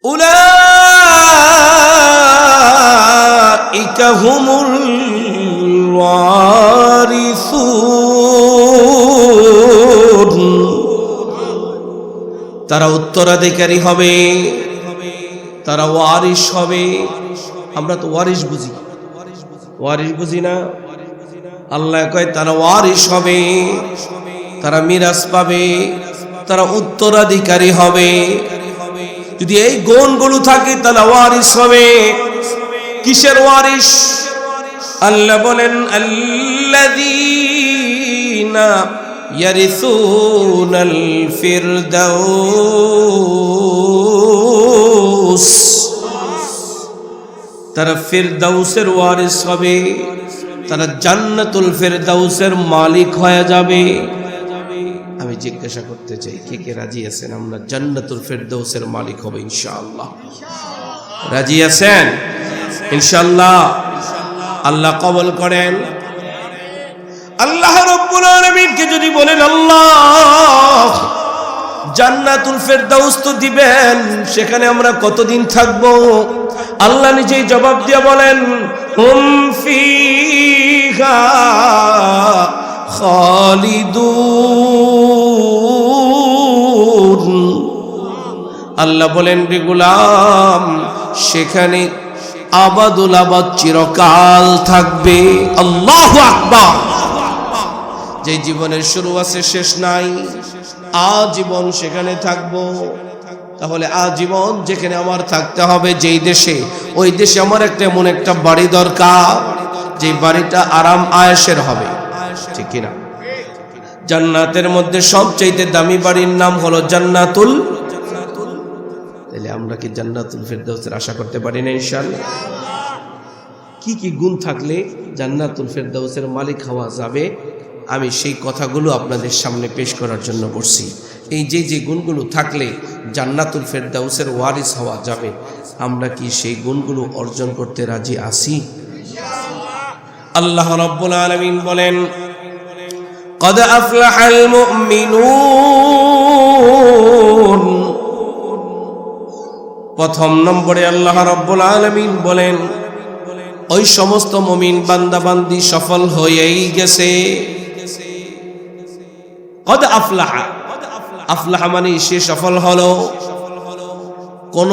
উলাইকা হুমুল ওয়ারিসুন, তারা উত্তরাধিকারী হবে, তারা ওয়ারিস হবে। আমরা তো ওয়ারিস বুঝি, ওয়ারিস বুঝি না। আল্লাহ কয় তারা ওয়ারিস হবে, তারা মিরাস পাবে, তারা উত্তরাধিকারী হবে। যদি এই গুণগুলো থাকে তাহলে ওয়ারিস হবে। কিসের ওয়ারিস? আল্লাহ বলেন আল্লাযীনা ইয়ারিসুনাল ফিরদাউস, তারা ফিরদাউসের ওয়ারিস হবে, তারা জান্নাতুল ফিরদাউসের মালিক হয়ে যাবে। আমি জিজ্ঞাসা করতে চাই, কে কে রাজি আছেন আমরা জান্নাতুল ফিরদাউসের মালিক হব ইনশাআল্লাহ? রাজি আছেন ইনশাআল্লাহ? আল্লাহ কবুল করেন। আল্লাহ রাব্বুল আলামিনকে যদি বলেন আল্লাহ জান্নাতুল ফিরদাউস তো দিবেন, সেখানে আমরা কতদিন থাকব? আল্লাহ নিজেই জবাব দিয়ে বলেন হুম ফিহা খালিদুন। আল্লাহ বলেন রে গোলাম, সেখানে আবাদুল আবাদ চিরকাল থাকবে। আল্লাহু আকবার। যে জীবনের শুরু আছে শেষ নাই, আজীবন সেখানে থাকবো। তাহলে আজীবন যেখানে আমার থাকতে হবে, যেই দেশে, ওই দেশে আমার একটা এমন একটা বাড়ি দরকার, যে বাড়িটা আরাম আয়েশের হবে, ঠিক কিনা? জান্নাতের মধ্যে সবচেয়ে দামি বাড়ির নাম হলো জান্নাতুল। তাহলে আমরা কি জান্নাতুল ফিরদাউসের আশা করতে পারি না ইনশাআল্লাহ? কি কি গুণ থাকলে জান্নাতুল ফিরদাউসের মালিক হওয়া যাবে, আমি সেই কথাগুলো আপনাদের সামনে পেশ করার জন্য বসছি। এই যে যে গুণগুলো থাকলে জান্নাতুল ফিরদাউসের ওয়ারিস হওয়া যাবে, আমরা কি সেই গুণগুলো অর্জন করতে রাজি আছি? আল্লাহ রাব্বুল আলামিন বলেন قد أفلح المؤمنون। প্রথম নম্বরে আল্লাহ রাব্বুল আলামিন বলেন ওই সমস্ত মুমিন বান্দা বান্দি সফল হয়েই গেছে। قد أفلح, আফলাহ মানে সে সফল হলো। কোন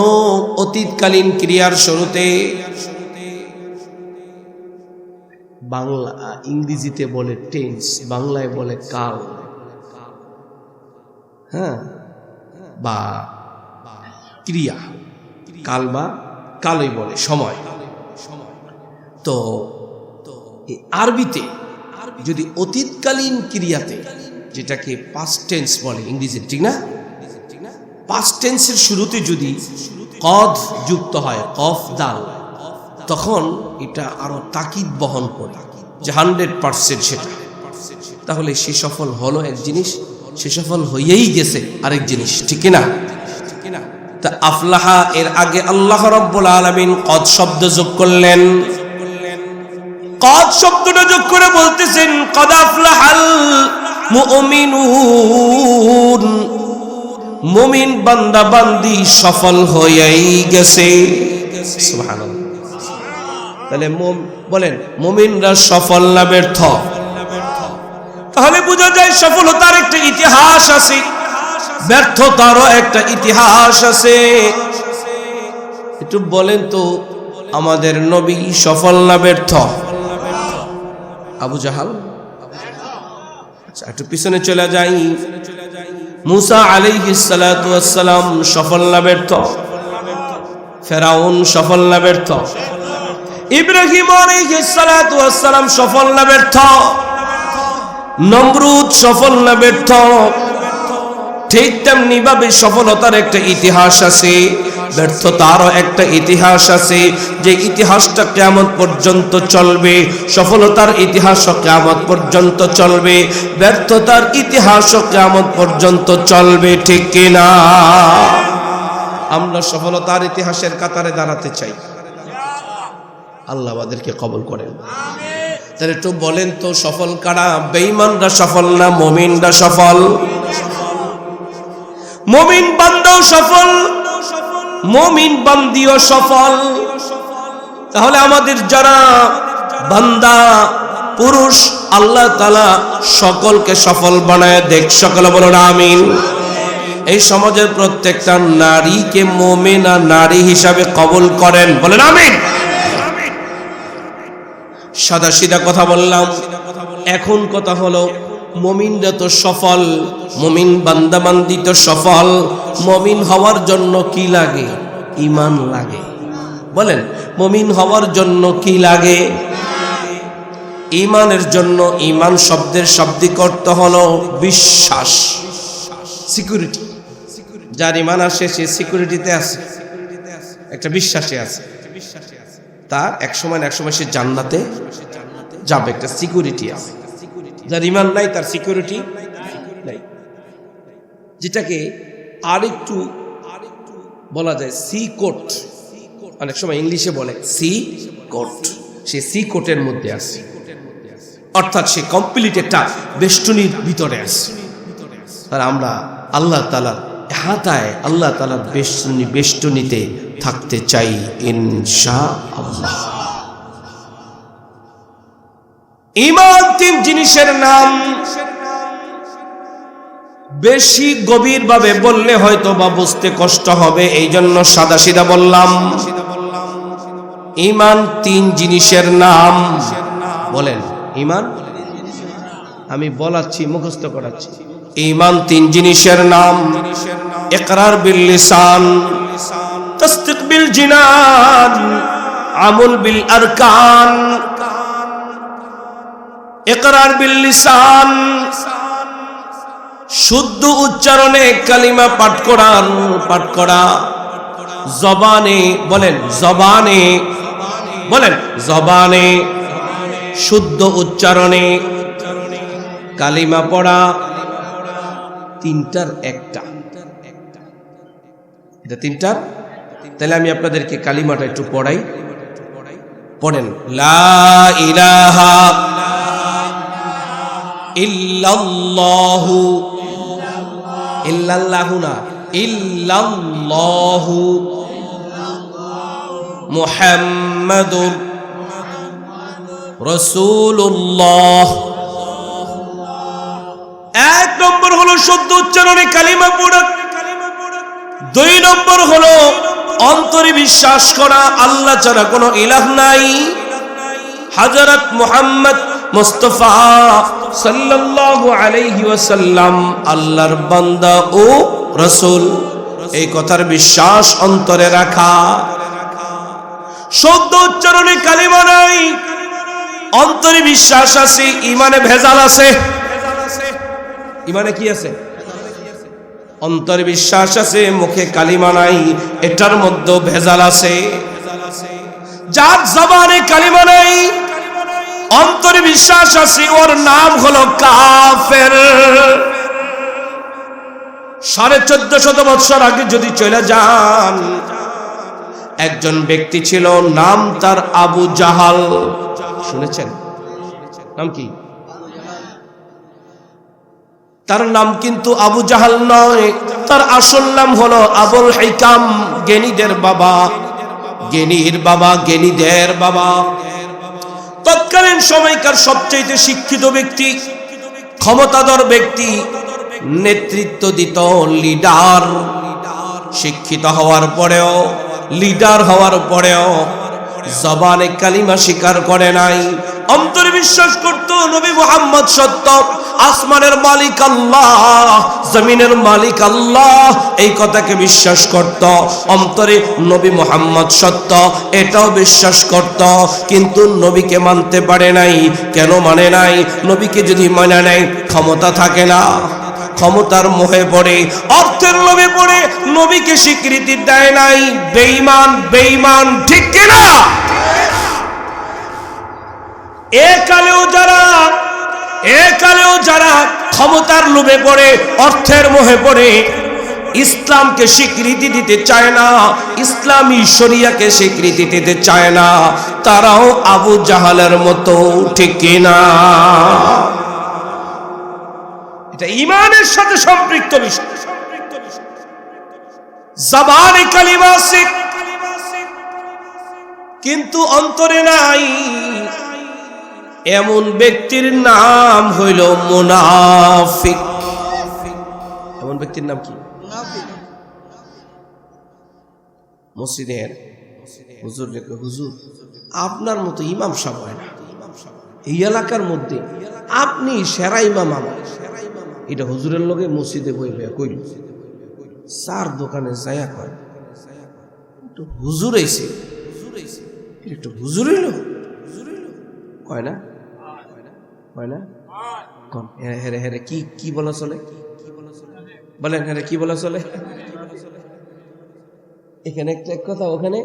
অতীতকালীন ক্রিয়ার শুরুতে, বাংলা ইংরেজিতে বলে টেন্স, বাংলায় বলে কাল, হ্যাঁ, বা ক্রিয়া, কাল বা কালই বলে সময়। তো আরবিতে যদি অতীতকালীন ক্রিয়াতে, যেটাকে পাস্ট টেন্স বলে ইংরেজি, ঠিক না? পাস্ট টেন্সের শুরুতে যদি কদ যুক্ত হয়, কফ দাল, তখন এটা আরো তাকিদ বহন করে যে 100% সেটা। তাহলে সে সফল হলো এক জিনিস, সে সফল হয়েই গেছে আরেক জিনিস, ঠিক না? তা আফলাহা এর আগে আল্লাহ রাব্বুল আলামিন কদ শব্দ যোগ করলেন। কদ শব্দটা যোগ করে বলতেছেন কদ আফলাহাল মুমিনুন, মুমিন বান্দা বান্দি সফল হয়েই গেছে। সুবহানাল্লাহ। তাহলে বলেন মুমিনরা সফল না ব্যর্থ? তাহলে বোঝা যায় সফলতার একটা ইতিহাস আছে, ব্যর্থতারও একটা ইতিহাস আছে। একটু বলেন তো আমাদের নবী সফল না ব্যর্থ? আবু জাহাল? আচ্ছা একটু পিছনে চলে যাই। মুসা আলাইহিস সালাতু ওয়াস সালাম সফল না ব্যর্থ? ফেরাউন সফল না ব্যর্থ? ইব্রাহিম আলাইহিস সালাতু ওয়াস সালাম সফল না ব্যর্থ? নমরুদ সফল না ব্যর্থ? ঠিক তেমনি ভাবে সফলতার একটা ইতিহাস আছে, ব্যর্থতারও একটা ইতিহাস আছে, যে ইতিহাসটা কিয়ামত পর্যন্ত চলবে। সফলতার ইতিহাসও কিয়ামত পর্যন্ত চলবে, ব্যর্থতার ইতিহাসও কিয়ামত পর্যন্ত চলবে, ঠিক কিনা? আমরা সফলতার ইতিহাসের কাতারে দাঁড়াতে চাই। আল্লাহ আমাদেরকে কবুল করেন। তাহলে একটু বলেন তো সফল কারা? বেঈমানরা সফল না মুমিনরা সফল? মুমিন বান্দাও সফল, মুমিন বান্দিও সফল। তাহলে আমাদের যারা বান্দা পুরুষ, আল্লাহ তাআলা সকলকে সফল বানায় দেখ। সকলে বলুন আমিন। এই সমাজের প্রত্যেকটা নারীকে মুমিনা নারী হিসাবে কবুল করেন, বলেন আমিন। সাদা সিধা কথা বললাম। এখন কথা হলো, মুমিনরা তো সফল, মুমিন বান্দাবান্দি তো সফল। মুমিন হওয়ার জন্য কি লাগে? ঈমান লাগে। বলেন, মুমিন হওয়ার জন্য কি লাগে? ঈমানের জন্য, ঈমান শব্দের শাব্দিক অর্থ হলো বিশ্বাস, সিকিউরিটি। যার ঈমান আসে সে সিকিউরিটিতে আছে, একটা বিশ্বাসে আছে, তার এক সময় না এক সময় সে জান্নাতে যাবে, একটা সিকিউরিটি আছে। যার ঈমান নাই তার সিকিউরিটি নাই। যেটাকে আরেকটু বলা যায় সি কোট, অনেক সময় ইংলিশে বলে সি কোট। সে সি কোটের মধ্যে আছে, অর্থাৎ সে কমপ্লিট একটা বেষ্টনীর ভিতরে আছে। আর আমরা আল্লাহ তাআলার হাতায়, আল্লাহ তাআলার বেষ্টনীতে থাকতে চাই ইনশাআল্লাহ। ঈমান তিন জিনিসের নাম। বেশি গভীরভাবে বললে হয়তো বা বুঝতে কষ্ট হবে, এই জন্য সাদা সিধা বললাম। ঈমান তিন জিনিসের নাম। বলেন ঈমান, আমি বলাচ্ছি, মুখস্থ করাচ্ছি। ঈমান তিন জিনিসের নাম। ইকরার বিল লিসান, তাসদীক বিল জিনান, আমল বিল আরকান। ইকরার বিল লিসান, শুদ্ধ উচ্চারণে কালিমা পাঠ করা। জবানে, বলেন জবানে, বলেন জবানে শুদ্ধ উচ্চারণে কালিমা পড়া। তিনটার একটা, এটা তিনটার। তাহলে আমি আপনাদেরকে কালিমাটা একটু পড়াই, পড়েন। লা ইলাহা ইল্লাল্লাহু, ইল্লাল্লাহু না, ইল্লাল্লাহু মুহাম্মাদুর রাসূলুল্লাহ। এক নম্বর হলো শুদ্ধ উচ্চারণে কালিমা পড়া। দুই নম্বর হলো অন্তরে বিশ্বাস করা আল্লাহ ছাড়া কোনো ইলাহ নাই। হযরত মুহাম্মদ মুস্তাফা সাল্লাল্লাহু আলাইহি ওয়াসাল্লাম আল্লাহর বান্দা ও রাসূল, এই কথার বিশ্বাস অন্তরে রাখা। শুদ্ধ উচ্চারণে কালিমা নাই, অন্তরে বিশ্বাস আছে, ঈমানে ভেজাল আছে। ঈমানে কি আছে? অন্তরে বিশ্বাস আছে, মুখে কালিমা নাই, এটার মধ্যে ভেজাল আছে। যার জবানে কালিমা নাই, অন্তরে বিশ্বাস আছে, ওর নাম হলো কাফের। 1450 বছর আগে যদি চলে যান, একজন ব্যক্তি ছিল, নাম তার আবু জাহাল। শুনেছেন নাম কি? তার নাম কিন্তু আবু জাহাল নয়, তার আসল নাম হলো আবুল হিকাম, জ্ঞানীদের বাবা, জ্ঞানীর বাবা, জ্ঞানীদের বাবা। তৎকালীন সময়কার সবচেয়ে শিক্ষিত ব্যক্তি, ক্ষমতাধর ব্যক্তি, নেতৃত্ব দিত, লিডার। শিক্ষিত হওয়ার পরেও, লিডার হওয়ার পরেও জবানে কালিমা স্বীকার করে নাই। অন্তরে বিশ্বাস করত নবী মুহাম্মদ সত্য, আসমানের মালিক আল্লাহ, জমিনের মালিক আল্লাহ, এই কথাকে বিশ্বাস করত। অন্তরে নবী মুহাম্মদ সত্য, এটাও বিশ্বাস করত, কিন্তু নবীকে মানতে পারে নাই। কেন মানে নাই? নবীকে যদি মানে নেয় ক্ষমতা থাকে না, ক্ষমতার মোহে পড়ে, অর্থের লোভে পড়ে নবীকে স্বীকৃতি দেয় নাই। বেঈমান, বেঈমান, ঠিক কিনা? একালেও যারা ক্ষমতার লোভে পড়ে, অর্থের মোহে পড়ে ইসলামকে স্বীকৃতি দিতে চায় না, ইসলামী শরিয়াকে স্বীকৃতি দিতে চায় না, তারাও আবু জাহালের মতো, ঠিক কিনা? এটা ঈমানের সাথে সম্পৃক্ত বিষয়। জবানে কালিমা আছে কিন্তু অন্তরে নাই, এমন ব্যক্তির নাম হইল মুনাফিক। এমন ব্যক্তির নাম কি? মসজিদের হুজুর রেখে, হুজুর আপনার মতো ইমাম সাহেব হয় না এই এলাকার মধ্যে, আপনি সেরা ইমাম আমার। এটা হুজুরের লগে মসজিদে বই কইল, চার দোকানে যায়া কয় একটু হুজুর আইছে, একটু হুজুর এলো কয় না, কয় না? হেরে হেরে কি কি বলা চলে বলেন, হেরে কি বলা চলে? এখানে একটা এক কথা, ওখানে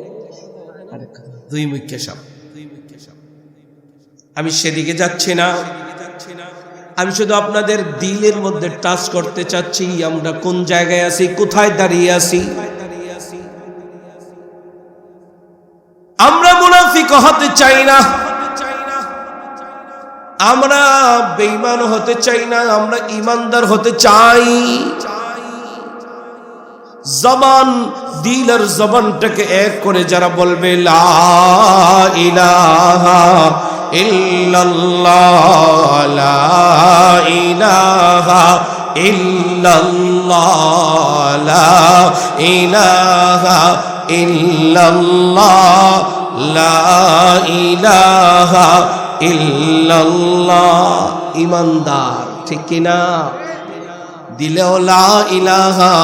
আরেক কথা, দুই মুখ্য সাপ। আমি সেদিকে যাচ্ছি না, আমি শুধু আপনাদের দিলের মধ্যে টাচ করতে চাচ্ছি, আমরা কোন জায়গায় আছি, কোথায় দাঁড়িয়ে আছি। আমরা মুনাফিক হতে চাই না, আমরা বেঈমান হতে চাই না, আমরা ঈমানদার হতে চাই। জবান, দিল আর জবানটাকে এক করে যারা বলবে লা ইলাহা ইল্লাল্লাহ, লা ইলাহা ইল্লাল্লাহ, লা ইলাহা ইল্লাল্লাহ, লা ইলাহা ইল্লাল্লাহ, ঈমানদার, ঠিক কিনা? দিলেও লা ইলাহা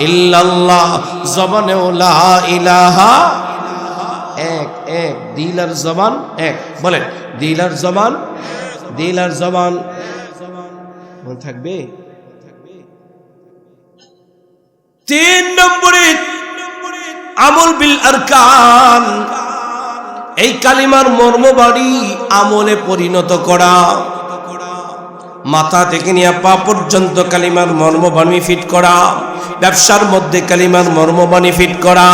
ইল্লাল্লাহ, জবানেও লা ইলাহা, এক এক, দিল আর জবান এক। বলেন দিল আর জবান, দিল আর জবান মনে থাকবে। 3 নম্বরে আমল বিল আরকান, এই কালিমার মর্মবাড়ি আমলে পরিণত করা, মাথা থেকে নিয়ে পা পর্যন্ত কালিমার মর্মবাণী ফিট করা, ব্যবসার মধ্যে কালিমার মর্মবাণী ফিট করা,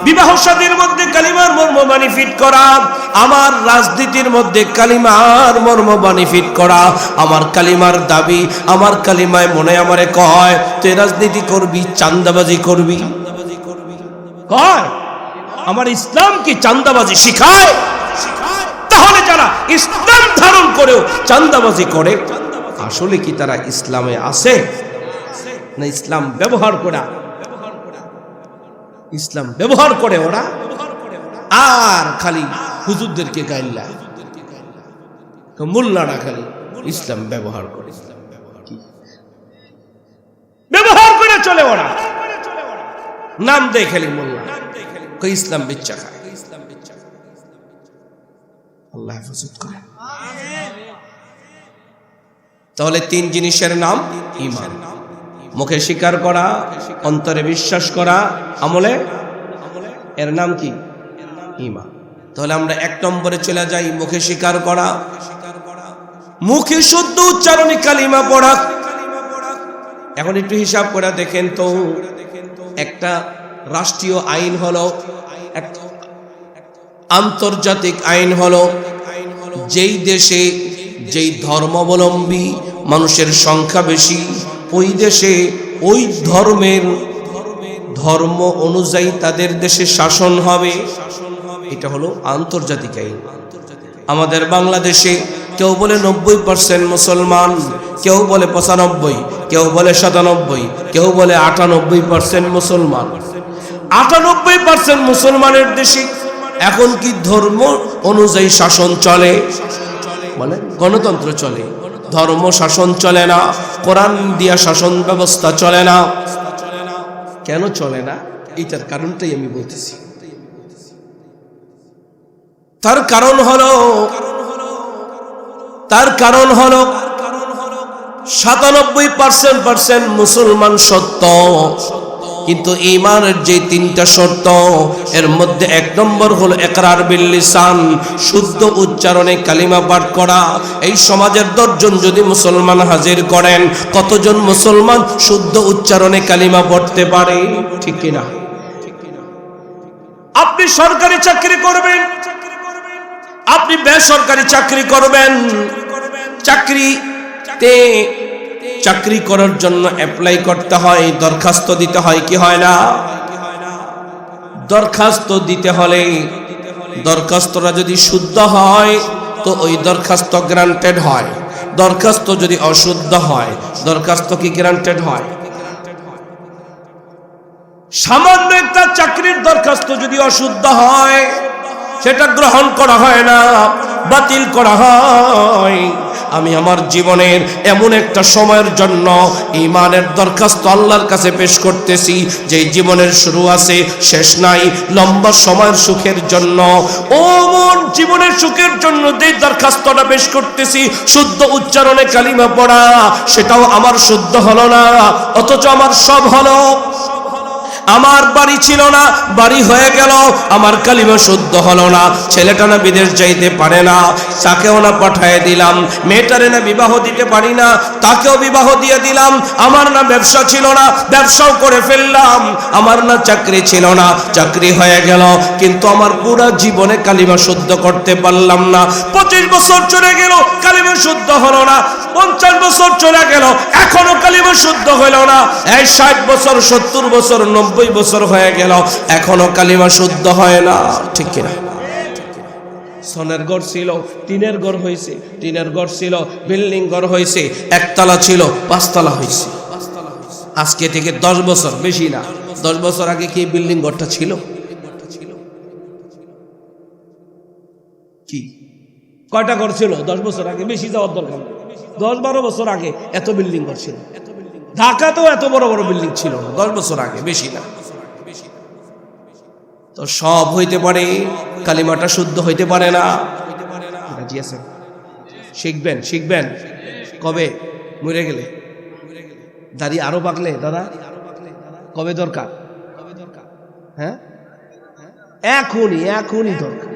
বিবাহ শাদীর মধ্যে কালিমার মর্মবাণী ফিট করা, আমার রাজনীতির মধ্যে কালিমার মর্মবাণী ফিট করা। আমার কালিমার দাবি, আমার কালিমায় মনে আমারে কয় তুই রাজনীতি করবি, চাঁদাবাজি করবি, কয় আমার ইসলাম কি চাঁদাবাজি শিখায়? তাহলে যারা ইসলাম ধারণ করেও চাঁদাবাজি করে, আসলে কি তারা ইসলামে আছে না ইসলাম ব্যবহার করা? ইসলাম ব্যবহার করে ওরা, আর খালি হুজুরদেরকে গাইল্লা, মোল্লারা খালি ইসলাম ব্যবহার করে, ব্যবহার করে চলে ওরা, নাম দেয় খালি মোল্লা, ইসলাম বিচ্ছা খায়। আল্লাহ হেফাজত করে। তাহলে 3 জিনিসের নাম ঈমান, মুখে স্বীকার করা, অন্তরে বিশ্বাস করা, আমলে এর নাম কি? ঈমান। তাহলে আমরা 1 নম্বরে চলে যাই, মুখে স্বীকার করা, মুখে শুদ্ধ উচ্চারণে কালিমা পড়া। এখন একটু হিসাব করে দেখেন তো, একটা রাষ্ট্রীয় আইন হলো, একটা আন্তর্জাতিক আইন হলো, যেই দেশে যেই ধর্মাবলম্বী মানুষের সংখ্যা বেশি, ওই দেশে ওই ধর্মের ধর্ম অনুযায়ী তাদের দেশে শাসন হবে। এটা হলো আন্তর্জাতিক আইন। আমাদের বাংলাদেশে কেউ বলে 90% মুসলমান, কেউ বলে 95, কেউ বলে 97, কেউ বলে 98% মুসলমান। 98% মুসলমানের দেশে এখন কি ধর্ম অনুযায়ী শাসন চলে? বলে গণতন্ত্র চলে, ধর্ম শাসন চলে না, কোরআন দিয়া শাসন ব্যবস্থা চলে না। কেন চলে না? এটার কারণটাই আমি বলতেছি। তার কারণ হলো 97% মুসলমান সত্য, কিন্তু ঈমানের যে 3টা শর্ত, এর মধ্যে 1 নম্বর হলো ইকরার বিল লিসান, শুদ্ধ উচ্চারণে কালিমা পাঠ করা। এই সমাজের 10 জন যদি মুসলমান হাজির করেন, কতজন মুসলমান শুদ্ধ উচ্চারণে কালিমা পড়তে পারে? ঠিক কিনা? আপনি সরকারি চাকরি করবেন, আপনি বেসরকারি চাকরি করবেন, চাকরি করার জন্য অ্যাপ্লাই করতে হয়, দরখাস্ত দিতে হয় কি হয় না? দরখাস্ত দিতে হলে দরখাস্তটা যদি শুদ্ধ হয় তো ওই দরখাস্ত গ্রান্টেড হয়, দরখাস্ত যদি অশুদ্ধ হয় দরখাস্ত কি গ্রান্টেড হয়? সামান্য একটা চাকরির দরখাস্ত যদি অশুদ্ধ হয় সেটা গ্রহণ করা হয় না, বাতিল করা হয়। আমি আমার জীবনের এমন একটা সময়ের জন্য ঈমানের দরখাস্ত আল্লাহর কাছে পেশ করতেছি যে জীবনের শুরু আছে শেষ নাই, লম্বা সময়ের সুখের জন্য, ও মন জীবনের সুখের জন্য যে দরখাস্তটা পেশ করতেছি, শুদ্ধ উচ্চারণে কালিমা পড়া, সেটাও আমার শুদ্ধ হলো না, অথচ আমার সব হলো। আমার বাড়ি ছিল না, বাড়ি হয়ে গেল, আমার কালিমা শুদ্ধ হলো না। ছেলেটা না বিদেশ যাইতে পারে না, তাকেও না পাঠিয়ে দিলাম। মেয়েটারে না বিবাহ দিতে পারি না, তাকেও বিবাহ দিয়ে দিলাম। আমার না ব্যবসা ছিল না, ব্যবসাও করে ফেললাম। আমার না চাকরি ছিল না, চাকরি হয়ে গেল, কিন্তু আমার পুরো জীবনে কালিমা শুদ্ধ করতে পারলাম না। 25 বছর চলে গেল, কালিমা শুদ্ধ হলো না। 50 বছর চলে গেল, এখনো কালিমা শুদ্ধ হলো না। এই 60 বছর, 70 বছর, 90 বছর হয়ে গেল, এখনো কালিমা শুদ্ধ হয় না। ঠিক কিনা? সোনের ঘর ছিল, টিনের ঘর হয়েছে, টিনের ঘর ছিল, বিল্ডিং ঘর হয়েছে, একতলা ছিল, 5 তলা হয়েছে। আজকে থেকে 10 বছর, বেশি না, 10 বছর আগে কি বিল্ডিং ঘরটা ছিল? কি কয়টা ঘর ছিল 10 বছর আগে? বেশি যাওয়ার দরকার নেই, 10-12 বছর আগে এত বিল্ডিং ঘর ছিল। ঢাকাতেও এত বড় বড় বিল্ডিং ছিল না 10 বছর আগে, বেশি না। তো সব হইতে পারে, কালিমাটা শুদ্ধ হইতে পারে না। রাজি আছেন? শিখবেন, শিখবেন। কবে? মরে গেলে, দাড়ি আরো পাকলে, দাদা কবে দরকার? হ্যাঁ, এখনই, এখনই দরকার।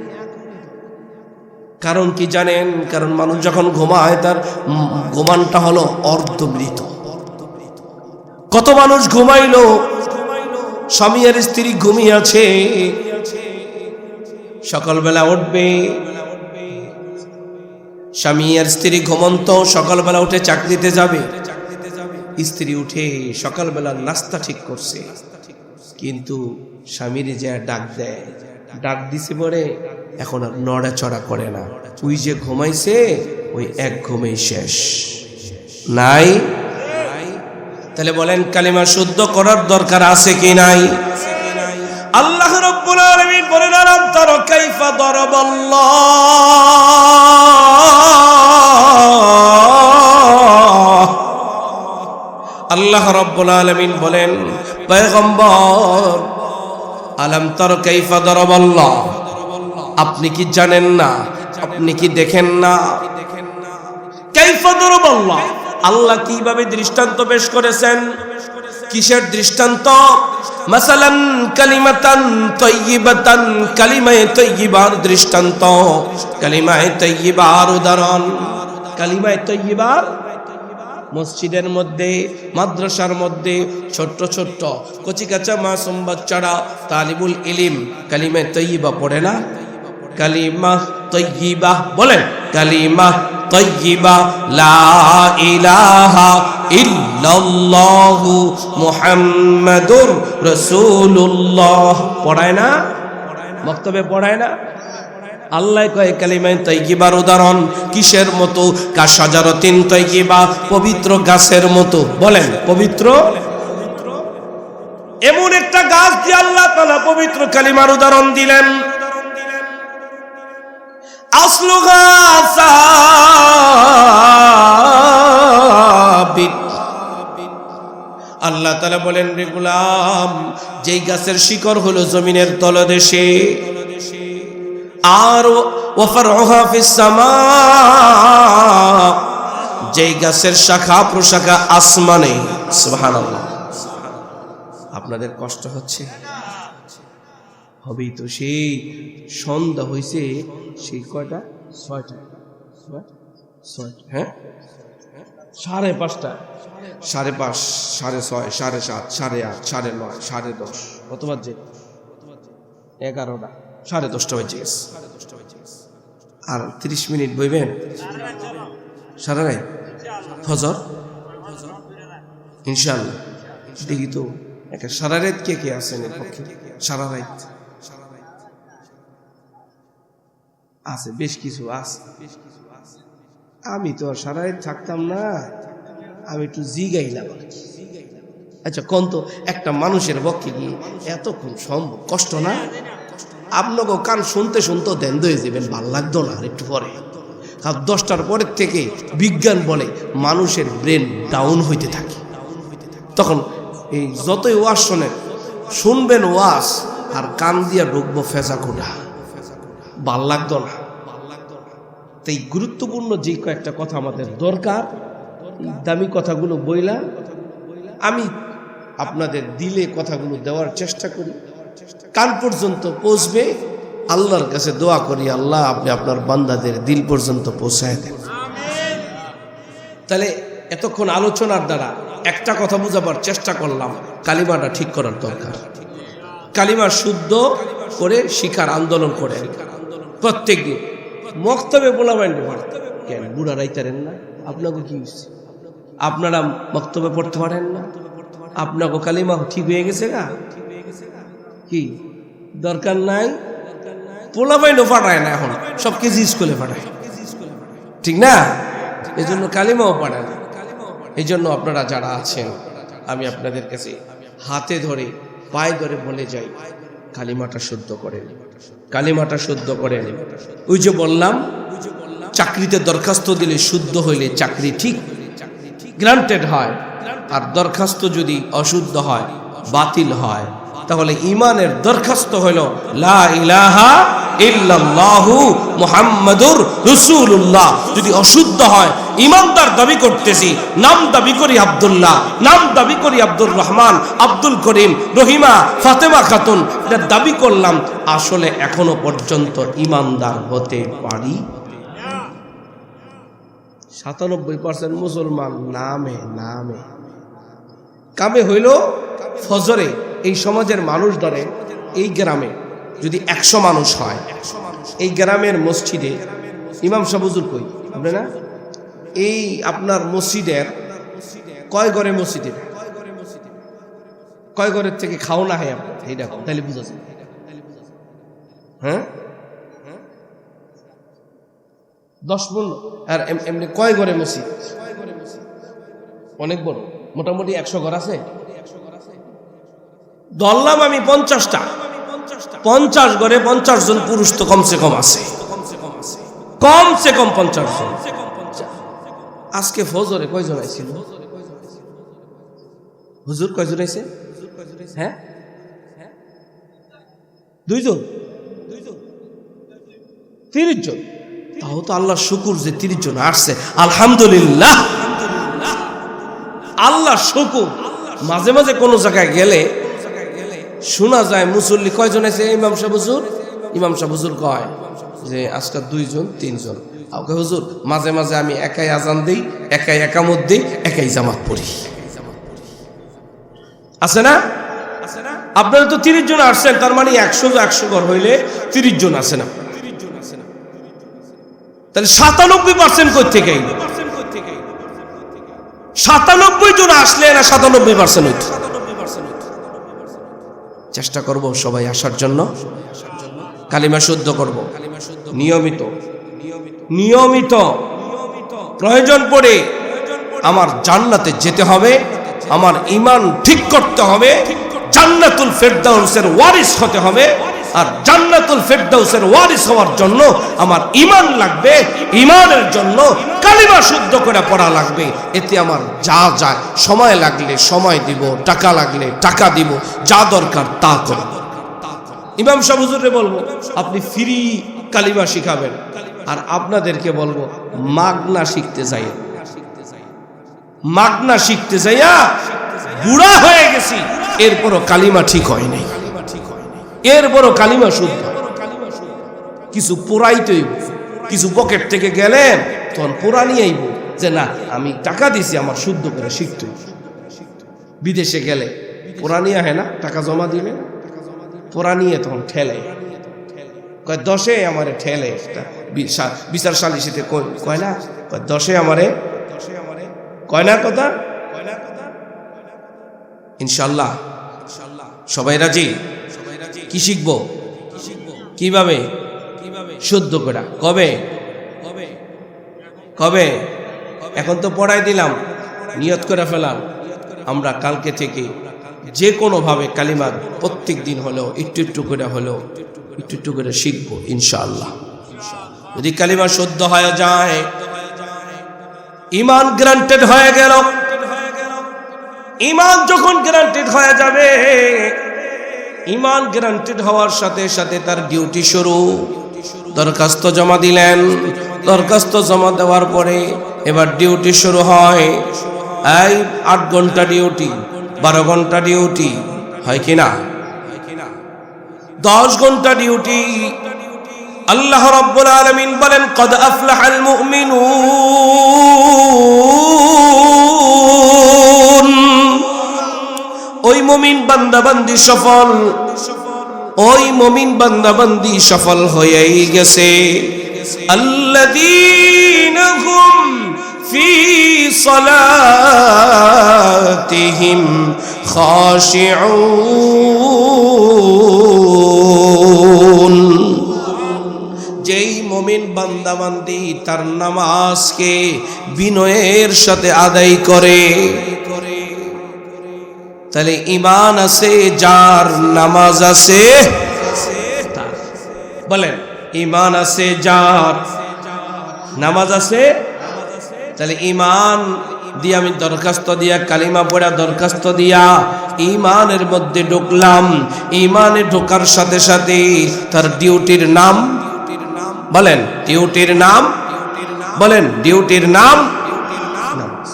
কারণ কি জানেন? কারণ মানুষ যখন ঘুমায় তার ঘুমানটা হলো অর্ধমৃত। কত মানুষ ঘুমাইলো, স্বামী আর স্ত্রী ঘুমিয়ে আছে, সকালবেলা উঠবে, স্বামী আর স্ত্রী ঘুমন্ত, সকালবেলা উঠে চাকরিতে যাবে। স্ত্রী উঠে সকালবেলা নাস্তা ঠিক করছে, কিন্তু স্বামীর যে ডাক দেয়, ডাক দিছে পরে এখন আর নড়াচড়া করে না। ওই যে ঘুমাইছে, ওই এক ঘুমেই শেষ। নাই? তাহলে বলেন কালিমা শুদ্ধ করার দরকার আছে কি নাই? আল্লাহ রাব্বুল আলামিন বলেন, আলাম তারা কাইফা দারাবাল্লাহ। আল্লাহ রাব্বুল আলামিন বলেন, পয়গম্বর, আলাম তারা কাইফা দারাবাল্লাহ, আপনি কি জানেন না, আপনি কি দেখেন না? কাইফা দারাবাল্লাহ, আল্লাহ কিভাবে দৃষ্টান্ত পেশ করেছেন। কিসের দৃষ্টান্ত? মাসালান কালিমাতান তাইয়িবাতান, কালিমায়ে তাইয়িবার দৃষ্টান্ত, কালিমায়ে তাইয়িবার উদাহরণ। কালিমায়ে তাইয়িবার মসজিদের মধ্যে, মাদ্রাসার মধ্যে ছোট্ট ছোট্ট কচিকাচা মাসুম বাচ্চারা, তালিবুল ইলম কালিমায়ে তাইয়িবা পড়ে না? কালিমা তাইয়িবা বলেন, কালিমা তাইয়িবা লা ইলাহা ইল্লাল্লাহু মুহাম্মাদুর রাসূলুল্লাহ পড়ায় না? বক্তব্যে পড়ায় না? আল্লাহ কয় কালিমায়ে তাইয়িবার উদাহরণ কিসের মতো? কাশাজারাতিন তাইয়িবা, পবিত্র গাছের মতো। বলেন পবিত্র, এমন একটা গাছ দিয়ে আল্লাহ তাআলা পবিত্র কালিমার উদাহরণ দিলেন। আসলুহা সাবিত। আল্লাহ তাআলা বলেন, রে গোলাম, যেই গাছের শিকড় হলো জমিনের তলদেশে, আর ওয়াফারউহা ফিস সামা, যেই গাছের শাখা প্রশাখা আসমানে। সুবহানাল্লাহ। আপনাদের কষ্ট হচ্ছে? হবেই তো, সেই সন্ধ্যা হয়েছে, সেই কয়টা? 6টা, হ্যাঁ, 5:30, 5:30, 6:30, 7:30, 8:30, 9:30, 10:30, কত বাজে? 11টা, 10:30 বাজে গেছে। আর 30 মিনিট বইবেন? সারা রাত ফজর ইনশাআল্লাহ। দেখি তো সারা রাত কে কে আছেন এর পক্ষে? সারা রাত আছে, বেশ কিছু আছে। আমি তো আর সারাই থাকতাম না, আমি একটু জিগাইলাম। আচ্ছা কোন তো একটা মানুষের পক্ষে গিয়ে এতক্ষণ সম্ভব? কষ্ট না? আপনাকে কান শুনতে শুনতে দেন হয়ে যাবেন, ভাল লাগতো না একটু পরে। আর 10টার পরের থেকে বিজ্ঞান বলে মানুষের ব্রেন ডাউন হইতে থাকে। তখন এই যতই ওয়াজ শোনেন, শুনবেন ওয়াজ আর কান দিয়া ঢুকবো ফেজা কোটা, ভাল লাগতো না। তাই গুরুত্বপূর্ণ যে কয়েকটা কথা আমাদের দরকার, দামি কথাগুলো বইলা আমি আপনাদের দিলে কথাগুলো দেওয়ার চেষ্টা করি, কান পর্যন্ত পৌঁছবে। আল্লাহর কাছে দোয়া করি, আল্লাহ আপনি আপনার বান্দাদের দিল পর্যন্ত পৌঁছায় দেন। তাহলে এতক্ষণ আলোচনার দ্বারা একটা কথা বোঝাবার চেষ্টা করলাম, কালিমাটা ঠিক করার দরকার। কালিমা শুদ্ধ করে শিখার আন্দোলন করেন প্রত্যেক দিন। মক্তবে বলাবেন কেন বুড়া রাইতারেন না? আপনাকে কি আপনারা মক্তবে পড়তে পারেন না? আপনাকে কালিমা ঠিক হয়ে গেছে গা, কি দরকার নাই? পোলাপাইনও পাঠায় না এখন, সব কেজি স্কুলে পাঠায়, ঠিক না? এই জন্য কালিমাও পাঠায় না। এই জন্য আপনারা যারা আছেন, আমি আপনাদের কাছে হাতে ধরে পায়ে ধরে বলে যাই, কালিমাটা শুদ্ধ করেন, কালিমাটা শুদ্ধ করেন। ওই যে বললাম, চাকরিতে দরখাস্ত দিলে শুদ্ধ হইলে চাকরি ঠিক গ্রান্টেড হয়, আর দরখাস্ত যদি অশুদ্ধ হয়, বাতিল হয়। তাহলে ইমানের দরখাস্ত হইল লা ইলাহা ইল্লাল্লাহু মুহাম্মাদুর রাসূলুল্লাহ। যদি অশুদ্ধ হয়, ইমানদার দাবি করতেছি, নাম দাবি করি আব্দুল্লাহ, নাম দাবি করি আব্দুর রহমান, আব্দুল করিম, রহিমা, ফাতেমা খাতুন, এটা দাবি করলাম, আসলে এখনো পর্যন্ত ইমানদার হতে পারি। 97% মুসলমান নামে নামে, কামে হইল ফজরে। এই সমাজের মানুষ ধরে, এই গ্রামে যদি 100 মানুষ হয়, এই গ্রামের মসজিদে ইমাম সাহেব হুজুর কই আপনি না? এই আপনার মসজিদের কয় ঘরে মসজিদে, কয় ঘরের থেকে খাও না হয় আপনি? এই দেখো তাহলে বুঝা যায়। হ্যাঁ 10 আর এমনি কয় ঘরে মসজিদ? অনেক বড়, মোটামুটি 100 ঘর আছে। ধরলাম আমি 50টা, 50 ঘরে 50 জন পুরুষ তো কমসে কম আছে, কমসে কম 50 জন। আজকে ফজরে কয়জন আইছিল? হুজুর কয়জন আইছে? হ্যাঁ 2 জন, 30 জন। তাও তো আল্লাহর শুকুর যে 30 জন আসছে, আলহামদুলিল্লাহ, আল্লাহ শুকুর। মাঝে মাঝে কোনো জায়গায় গেলে শোনা যায় মুসল্লি কয়জন আছে? ইমাম সাহেব হুজুর, ইমাম সাহেব হুজুর কয় যে আজকে 2 জন 3 জন। ওকে হুজুর, মাঝে মাঝে আমি একাই আজান দিই, একাই একামত দিই, একাই জামাত পড়ি। আছে না? আপনারা তো 30 জন আসছেন, তার মানে 100 ঘর হইলে 30 জন আছে না? তাহলে 97% কই থেকে? 97 জন আসলে না 97% হইতো। চেষ্টা করব সবাই আসার জন্য, কালিমা শুদ্ধ করব নিয়মিত নিয়মিত। প্রয়োজন পড়ে আমার জান্নাতে যেতে হবে, আমার ঈমান ঠিক করতে হবে, জান্নাতুল ফেরদাউসের ওয়ারিস হতে হবে। আর জান্নাতুল ফেরদাউসের ওয়ারিস হওয়ার জন্য আমার ঈমান লাগবে, ঈমানের জন্য কালিমা শুদ্ধ করে পড়া লাগবে। এতে আমার যা যায়, সময় লাগলে সময় দিব, টাকা লাগলে টাকা দিব, যা দরকার তা করব। ইমাম সাহেব হুজুরে বলবো আপনি ফ্রি কালিমা শিখাবেন, আর আপনাদেরকে বলবো মাগনা শিখতে যাই। মাগনা শিখতে যাইয়া বুড়া হয়ে গেছি, এরপরও কালিমা ঠিক হয় নাই, এরপরও কালিমা শুদ্ধ। কিছু পোড়াইতেই, কিছু পকেট থেকে গেলেন তখন পোড়া নিয়ে আইব যে না আমি টাকা দিছি আমার শুদ্ধ করে শিখতে। বিদেশে গেলে পোড়া নিয়ে হয় না, টাকা জমা দিলে পোড়া নিয়ে তখন ঠেলে, কয় 10-এ আমারে ঠেলে। একটা বিচার সালিসিতে কয় না, কয় 10-এ আমারে কয় না কথা। ইনশাল্লাহ সবাই রাজি? কি শিখবো? কিভাবে? শুদ্ধ করে। কবে কবে? এখন তো পড়াই দিলাম, নিয়ত করে ফেলাম। আমরা কালকে থেকে যে কোনো ভাবে কালিমা প্রত্যেক দিন হলেও একটু একটু করে শিখবো ইনশাআল্লাহ। যদি কালিমা শুদ্ধ হয়ে যায়, ঈমান গ্যারান্টেড হয়ে গেল। ঈমান যখন গ্যারান্টেড হয়ে যাবে, ঈমান গ্যারান্টেড হওয়ার সাথে সাথে তার ডিউটি শুরু। দরখাস্ত জমা দিলেন, দরখাস্ত জমা দেওয়ার পরে এবার ডিউটি শুরু হয়। এই 8 ঘন্টা ডিউটি, 12 ঘন্টা ডিউটি হয় কিনা? 10 ঘন্টা ডিউটি। আল্লাহ রাব্বুল আলামিন বলেন, কদ আফলাহাল মুমিনুন, ওই মুমিন বান্দাবান্দি সফল, ওই মুমিন বান্দাবান্দি সফল হয়েই গেছে। আল্লাযীনা হুম ফি সালাতিহিম খাশিউন, যেই মুমিন বান্দাবান্দি তার নামাজকে বিনয়ের সাথে আদায় করে। তাহলে ঈমান আছে যার, নামাজ আছে তার। বলেন, ঈমান আছে যার, নামাজ আছে। তাহলে ঈমান দিয়ে আমি দরখাস্ত দিয়া, কালিমা পড়া দরখাস্ত দিয়া ঈমানের মধ্যে ঢুকলাম। ঈমানে ঢোকার সাথে সাথে তার ডিউটির নাম বলেন, ডিউটির নাম বলেন, ডিউটির নাম নামাজ।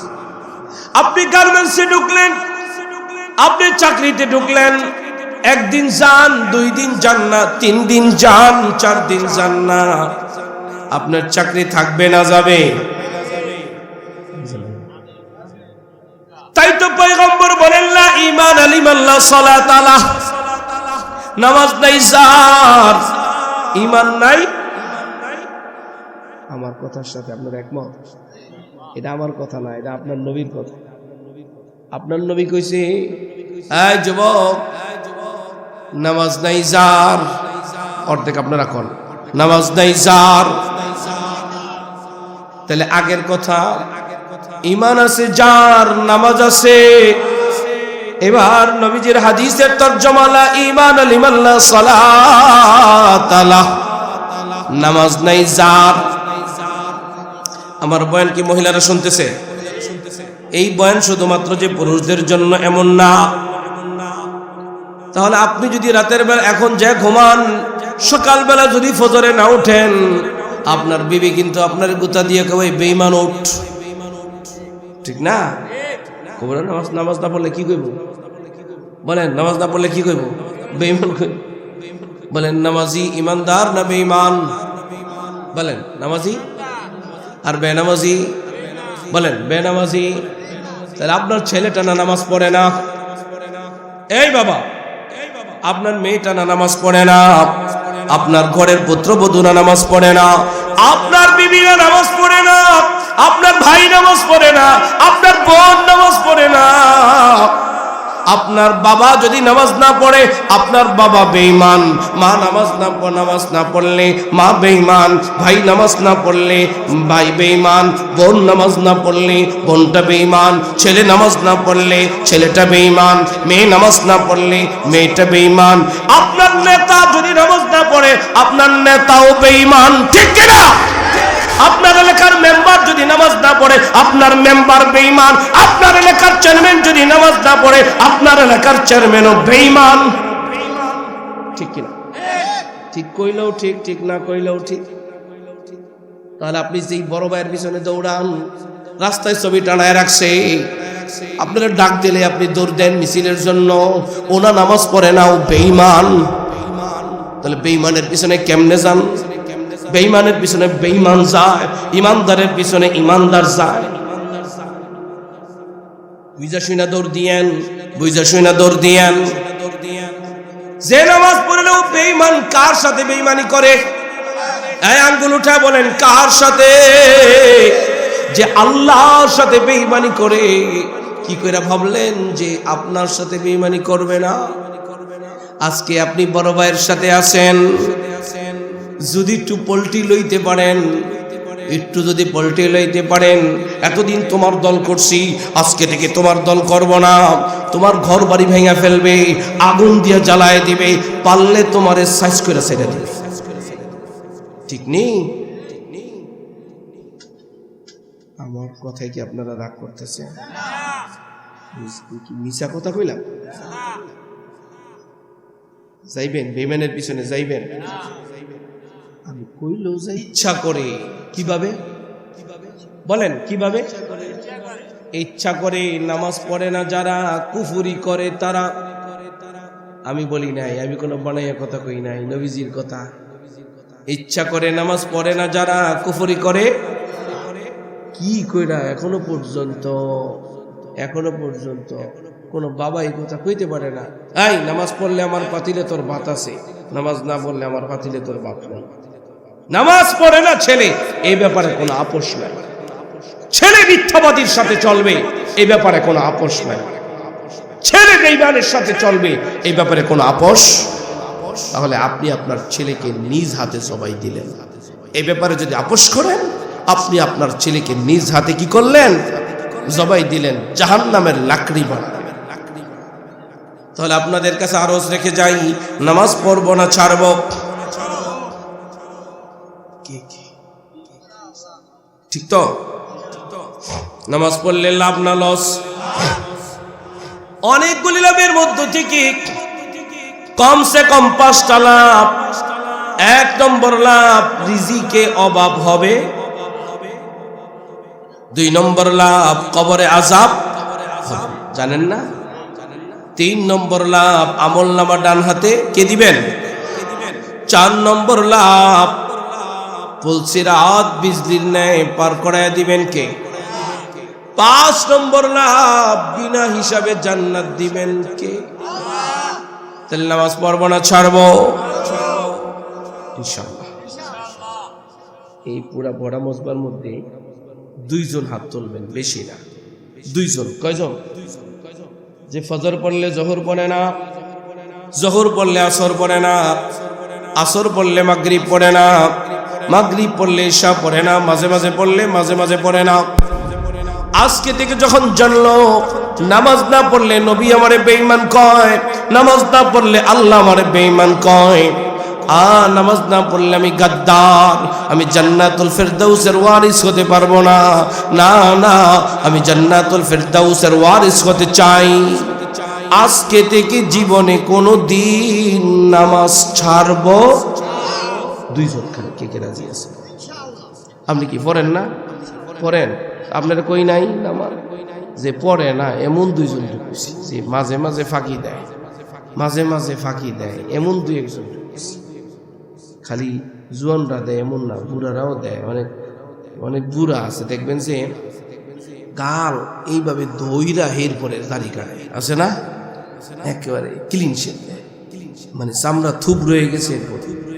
আপনি গার্মেন্টসে ঢুকলেন, আপনি চাকরিতে ঢুকলেন, 1 দিন যান, 2 দিন যান না, 3 দিন যান, 4 দিন যান না, আপনার চাকরি থাকবে না যাবে? তাই তো পয়গম্বর বলেন, লা ঈমান লিমাল্লা সালাত আলা, নামাজ নাই যার, ঈমান নাই। আমার কথার সাথে আপনার একমত? এটা আমার কথা না, এটা আপনার নবীর কথা। আপনার নবী কইছে, এই যুবক, নামাজ নাই যার, অর্ধেক আপনারা কোন নামাজ নাই যার। তাহলে আগের কথা, ঈমান আছে যার, নামাজ আছে। এবার নবীজির হাদিসের তরজমা, লা ঈমান লিমান লা সালাত আলা, নামাজ নাই যার। আমার বয়ান কি মহিলারা শুনতেছে? এই বয়ান শুধুমাত্র যে পুরুষদের জন্য এমন না। তাহলে আপনি যদি রাতের বেলা এখন যে ঘুমান, সকালবেলা যদি ফজরে না উঠেন, আপনার বিবি কিন্তু আপনার গুতা দিয়ে কবে বেঈমান উঠ, ঠিক না? নামাজ না পড়লে কি কইব? বলেন, নামাজ না পড়লে কি কইব? বেঈমান কইব। বলেন, নামাজি ইমানদার না বেঈমান? বলেন, নামাজি আর বেনামাজি? বলেন, বেনামাজি। তাহলে আপনার ছেলেটা না নামাজ পড়ে না, এই বাবা, আপনার মেয়েটা না নামাজ পড়ে না, আপনার ঘরের পুত্রবধূ না নামাজ পড়ে না, আপনার বিবিরা নামাজ পড়ে না, আপনার ভাই নামাজ পড়ে না, আপনার বোন নামাজ পড়ে না, আপনার বাবা যদি নামাজ না পড়ে, আপনার বাবা বেঈমান। মা নামাজ না পড়লে মা বেঈমান, ভাই নামাজ না পড়লে ভাই বেঈমান, বোন নামাজ না পড়লে বোনটা বেঈমান, ছেলে নামাজ না পড়লে ছেলেটা বেঈমান, মেয়ে নামাজ না পড়লে মেয়েটা বেঈমান। আপনার নেতা যদি নামাজ না পড়ে, আপনার নেতাও বেঈমান, ঠিক কিনা? আপনার এলাকার মেম্বার যদি নামাজ না পড়ে, আপনার মেম্বার বেঈমান। আপনার এলাকার চেয়ারম্যান যদি নামাজ না পড়ে, আপনার এলাকার চেয়ারম্যানও বেঈমান, ঠিক কিনা? ঠিক কইলেও ঠিক, ঠিক না কইলেও ঠিক। তাহলে আপনি যেই বড় ভাইয়ের পিছনে দৌড়ান, রাস্তায় ছবি টানায় রাখছে, আপনারা ডাক দিলে আপনি দৌড় দেন মিছিলের জন্য, ওনা নামাজ পড়ে না, ও বেঈমান। তাহলে বেঈমানের পিছনে কেমনে যান? বেঈমানের পিছনে বেঈমান যায়, ইমানদারের পিছনে ইমানদার যায়। বুঝা শুনা দৌড় দিয়েন, বুঝা শুনা দৌড় দিয়েন। যে নামাজ পড়লেও বেঈমান, কার সাথে বেঈমানি করে? এই আঙ্গুল উঠা বলেন, কার সাথে? যে আল্লাহর সাথে বেঈমানি করে। কি করে ভাবলেন যে আপনার সাথে বেঈমানি করবে না? আজকে আপনি বড় ভাইয়ের সাথে আছেন, যদি একটু পল্টি লইতে পারেন, একটু যদি পল্টি লইতে পারেন, এতদিন তোমার দল করছি, আজকে থেকে তোমার দল করব না, তোমার ঘর বাড়ি ভেঙে ফেলবে, আগুন দিয়ে জ্বালায় দিবে, পারলে তোমার সাইজ করে ছেড়ে দিবে। ঠিক নেই? আমার কথায় কি আপনারা রাগ করতেছেন? মিছা কথা কইলাম? যাইবেন বেইমানের পিছনে যাইবেন? আমি কইলেও যাই ইচ্ছা করে। কিভাবে বলেন? কিভাবে ইচ্ছা করে? নামাজ পড়ে না যারা, কুফরি করে তারা। আমি বলি নাই, আমি কোনো বানাইয়া কথা কই নাই, নবীজির কথা। ইচ্ছা করে নামাজ পড়ে না যারা, কুফরি করে কি কইরা? এখনো পর্যন্ত কোন বাবা এই কথা কইতে পারে না, এই নামাজ পড়লে আমার পাতিলে তোর ভাত আছে, নামাজ না পড়লে আমার পাতিলে তোর ভাত নেই। নামাজ পড়ে না ছেলে, এই ব্যাপারে কোনো আপোষ নাই। ছেলে মিথ্যাবাদীর সাথে চলবে, এই ব্যাপারে কোনো আপোষ নাই। ছেলে বেঈমানের সাথে চলবে, এই ব্যাপারে কোনো আপোষ। তাহলে আপনি আপনার ছেলেকে নিজ হাতে জবাই দিলেন। এই ব্যাপারে যদি আপোষ করেন, আপনি আপনার ছেলেকে নিজ হাতে কি করলেন? জবাই দিলেন, জাহান্নামের লাকড়ি বানালেন। তাহলে আপনাদের কাছে আরজ রেখে যাই, নামাজ পড়ব না ছাড়ব? ঠিক তো? নামাজ পড়লে লাভ না লস? অনেকগুলি লাভের মধ্যে থেকে কমসে কম 5টা লাভ। 1 নম্বর লাভ, রিজিকে অভাব হবে। 2 নম্বর লাভ, কবরে আযাব হবে, জানেন না? 3 নম্বর লাভ, আমলনামা ডান হাতে কে দিবেন? 4 নম্বর লাভ, পুলসিরাত বিজলির ন্যায় পার করায় দিবেন কে? 5 নম্বর লাভ, বিনা হিসাবে জান্নাত দিবেন কে? তাহলে নামাজ পড়ব না ছাড়ব? ইনশাআল্লাহ। এই পুরা বড় মসজিদের মধ্যে 2 জন হাত তুলবেন, বেশি না। 2 জন। কয়জন? যে ফজর পড়লে জোহর পড়ে না, জোহর পড়লে আসর পড়ে না, আসর পড়লে মাগরিব পড়ে না, মাগরিব পড়লে ইশা পড়ে না, মাঝে মাঝে পড়লে মাঝে মাঝে পড়ে না। আজকে থেকে যখন জানলো নামাজ না পড়লে নবী আমারে বেঈমান কয়, নামাজ না পড়লে আল্লাহ আমারে বেঈমান কয়, নামাজ না পড়লে আমি গাদ্দার, আমি জান্নাতুল ফেরদাউসের ওয়ারিস হতে পারবো না, না না, আমি জান্নাতুল ফেরদাউসের ওয়ারিস হতে চাই। আজকে থেকে জীবনে কোনো দিন নামাজ ছাড়ব? 2 জন খালি কে কে রাজি আছে? আপনি কি পড়েন না? পড়েন? আপনারা কই নাই নামাজ? যে পড়ে না এমন 2 জন ঢুকেছি, যে মাঝে মাঝে ফাঁকি দেয়, মাঝে মাঝে ফাঁকি দেয়, এমন 2-1 জন ঢুকেছি। খালি জুয়ানরা দেয় এমন না, বুড়ারাও দেয়। অনেক অনেক বুড়া আছে দেখবেন যে গাল এইভাবে দইরা হের পরে দাড়ি কাটে, আছে না? একেবারে ক্লিন শেভ দেয়, মানে চামড়া থুপ রয়ে গেছে,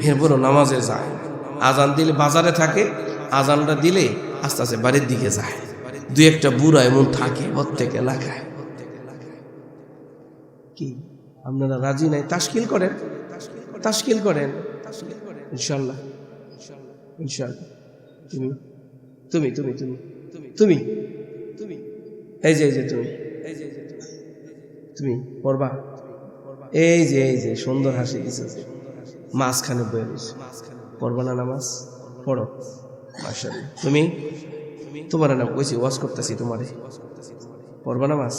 এরপরও নামাজে যায়। আজান দিলে বাজারে থাকে, আজানটা দিলে আস্তে আস্তে বাড়ির দিকে যায়। 2-1টা বুড়া এমন থাকে প্রত্যেক এলাকায়। কি আপনারা রাজি নাই? তাশকিল করেন, তাশকিল করেন ইনশাআল্লাহ, ইনশাআল্লাহ। তুমি তুমি তুমি তুমি তুমি তুমি এই যে তুমি তুমি পড়বা। এই যে সুন্দর হাসি দিতেছে, মাঝখানে বয়ে রয়েছে, পড়বা না নামাজ? পড়ো মাশাআল্লাহ। তুমি তোমার নাম কইছি, ওয়াজ করতেছি তোমারে, পড়বা নামাজ?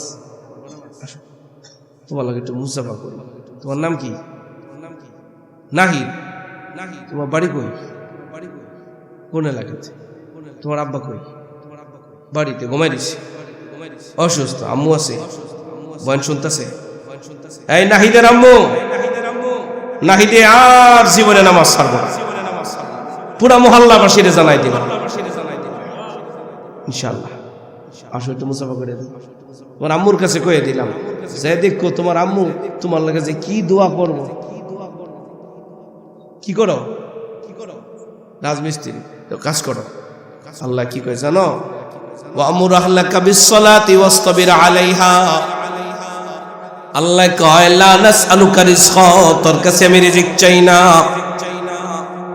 আসো তোমার লাগে একটু মুসাফা করি। তোমার নাম কি? নাহিদ। তোমার বাড়ি কই? কোন এলাকাতে? তোমার আব্বা কই? বাড়িতে ঘুমাই দিছে, অসুস্থ। আম্মু আছে? বয়ান শুনতেছে? এই নাহিদের আম্মু, নাহিদে আর জীবনে নামাজ ছাড়বো না, পুরা মহল্লাবাসীরে জানাই দিবা ইনশাআল্লাহ। আসো একটু মুসাফা করে দিই। তোমার আম্মুর কাছে কয়ে দিলাম, যে দেখো তোমার আম্মু তোমার লাগে যে কি দোয়া করবো। কি করো? রাজমিস্ত্রি তো কাজ করো। আল্লাহ কি কয় জানো? ওয়ামুর আহলাকা বিসসালাতি ওয়াসতাবির আলাইহা। আল্লাহ কয় লা নাসআলুকা রিজকা, তোর কাছে আমি রিজিক চাই না,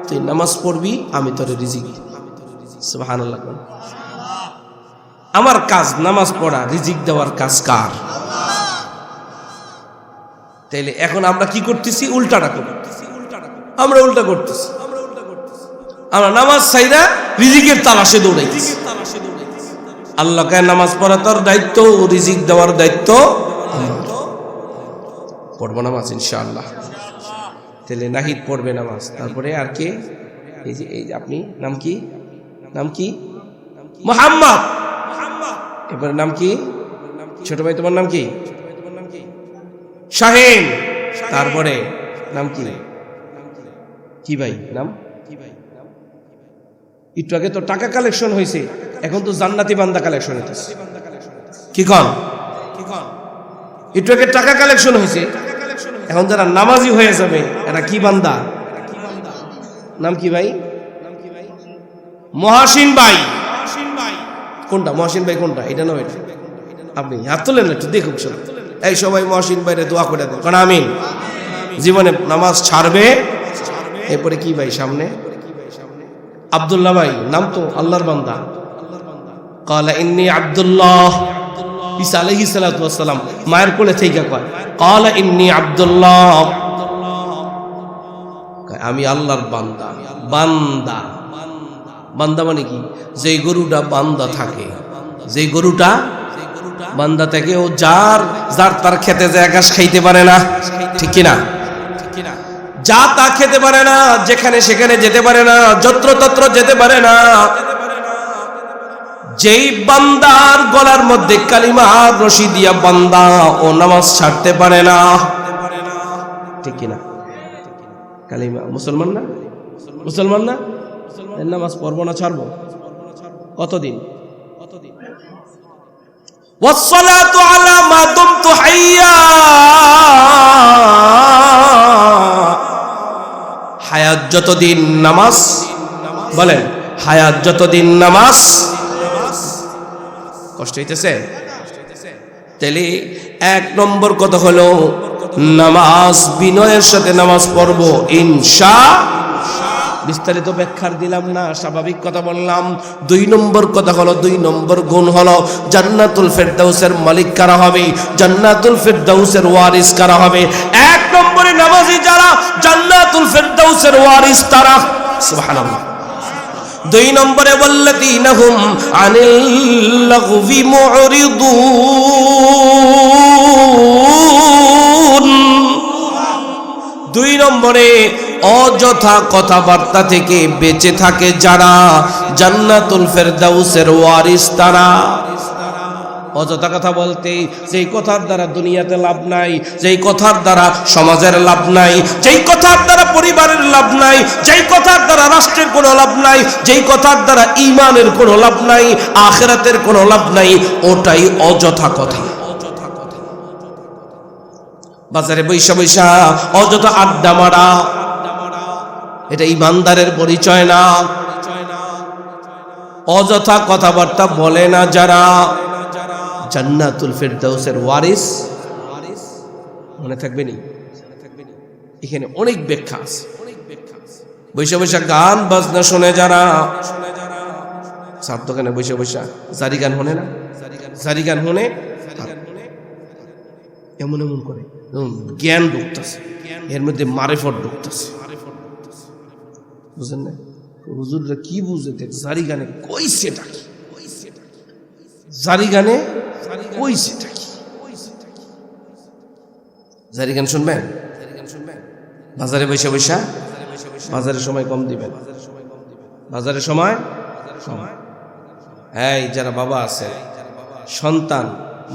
তুই তুই নামাজ পড়বি, আমি তোরে রিজিক। সুবহানাল্লাহ। আমার কাজ নামাজ পড়া, রিজিক দেওয়ার কাজ কার? তাইলে এখন আমরা কি করতেছি? উল্টাটা করতেছি। আমরা উল্টা করতেছি। আমরা নামাজ ছাইরা রিজিকের তালাশে দৌড়াইতেছি। আল্লাহকে নামাজ পড়া তোর দায়িত্ব, রিজিক দেওয়ার দায়িত্ব আমার। পড়বো নামাজ ইনশাআল্লাহ। তাহলে নাহিদ পড়বে নামাজ। তারপরে আর কে? এই যে আপনি নাম কি? নাম কি? মুহাম্মদ। এবার নাম কি? ছোট ভাই তোমার নাম কি? শাহিন। তারপরে নাম কি? কি ভাই নাম? একটু আগে তো টাকা কালেকশন হয়েছে, এখন তো জান্নাতি বান্দা কালেকশন হইতেছে। কি কন? একটু আগে টাকা কালেকশন হয়েছে, এখন যারা নামাজি হয়ে যাবে এরা কি বান্দা? নাম কি ভাই? মহাসিন ভাই। কোনটা মহাসিন ভাই? কোনটা? এটা নয়, এটা আপনি হাত তোলেন একটু দেখুন। এই সবাই মহাসিন ভাইরে দোয়া করে দেন, কারণ আমিন। জীবনে নামাজ ছাড়বে। এরপরে কি ভাই সামনে? আব্দুল্লাহ ভাই, নাম তো আল্লাহর বান্দা। ক্বালা ইন্নী আব্দুল্লাহ। ঈসা আলাইহিস সালাতু ওয়াস সালাম মায়ের কোলে থেকে কয়, ক্বালা ইন্নী আব্দুল্লাহ, আমি আল্লাহর বান্দা। বান্দা, বান্দা মানে কি? যেই গরুটা বান্দা থাকে, যেই গরুটা বান্দা থাকে, ও যার তার খেতে যায় ঘাস খাইতে পারে না, ঠিক কিনা? যা তা খেতে পারে না, যেখানে সেখানে যেতে পারে না, যত্র তত্র যেতে পারে না। যেই বান্দার গলার মধ্যে কালিমার রশি দিয়া বান্দা, ও নামাজ ছাড়তে পারে না, ঠিক কিনা? কালিমা মুসলমান না? মুসলমান না? নামাজ পড়বো না ছাড়বো? কতদিন? والصلاة على ما دمت حيا, হায়াত যতদিন নামাজ, বলেন হায়াত যতদিন নামাজ। কষ্ট হইতেছে? তাহলে এক নম্বর কথা হলো নামাজ বিনয়ের সাথে নামাজ পড়বো ইনশাআল্লাহ। বিস্তারিত ব্যাখ্যার দিলাম না, স্বাভাবিক কথা বললাম। দুই নম্বর কথা হলো, দুই নম্বর গুণ হলো জান্নাতুল ফেরদাউসের মালিক কারা হবে, জান্নাতুল ফেরদাউসের ওয়ারিস কারা হবে। এক নম্বরে নামাজি যারা, জান্নাতুল ফেরদাউসের ওয়ারিস তারা। সুবহানাল্লাহ। দুই নম্বরে ওয়াল্লাযীনা হুম আনিল লাগবি মুরিদুন। দুই নম্বরে অযথা কথাবার্তা থেকে বেঁচে থাকে যারা, জান্নাতুল ফেরদাউসের ওয়ারিস তারা। অযথা কথা বলতে, যেই কথার দ্বারা দুনিয়াতে লাভ নাই, যেই কথার দ্বারা সমাজের লাভ নাই, যেই কথার দ্বারা পরিবারের লাভ নাই, যেই কথার দ্বারা রাষ্ট্রের কোনো লাভ নাই, যেই কথার দ্বারা ঈমানের কোনো লাভ নাই, আখিরাতের কোনো লাভ নাই, ওটাই অযথা কথা। বাজারে বৈশা বৈশা অযথা আড্ডা মারা, এটা ইমানদারের পরিচয় না। অযথা কথাবার্তা বলে না যারা, জান্নাতুল ফেরদাউসের ওয়ারিস। মনে থাকবে নি? এখানে অনেক ব্যাখ্যা আছে। বৈশা বৈশা গান বাজনা শুনে যারা, সার দোকানে বৈশা বৈশা জারি গান শুনে না? জারি গান শুনে এমন এমন করে জ্ঞান ঢুকতেছে, এর মধ্যে মারেফত ঢুকতেছে। বুঝেন না? হুজুররা কি বুঝে? জারি গানে কইছেটা কি? জারি গানে কইছেটা কি? জারি গান শুনবেন? বাজারে বৈশা বৈশা, বাজারের সময় কম দিবেন, বাজারের সময় কম। এই যারা বাবা আছে, সন্তান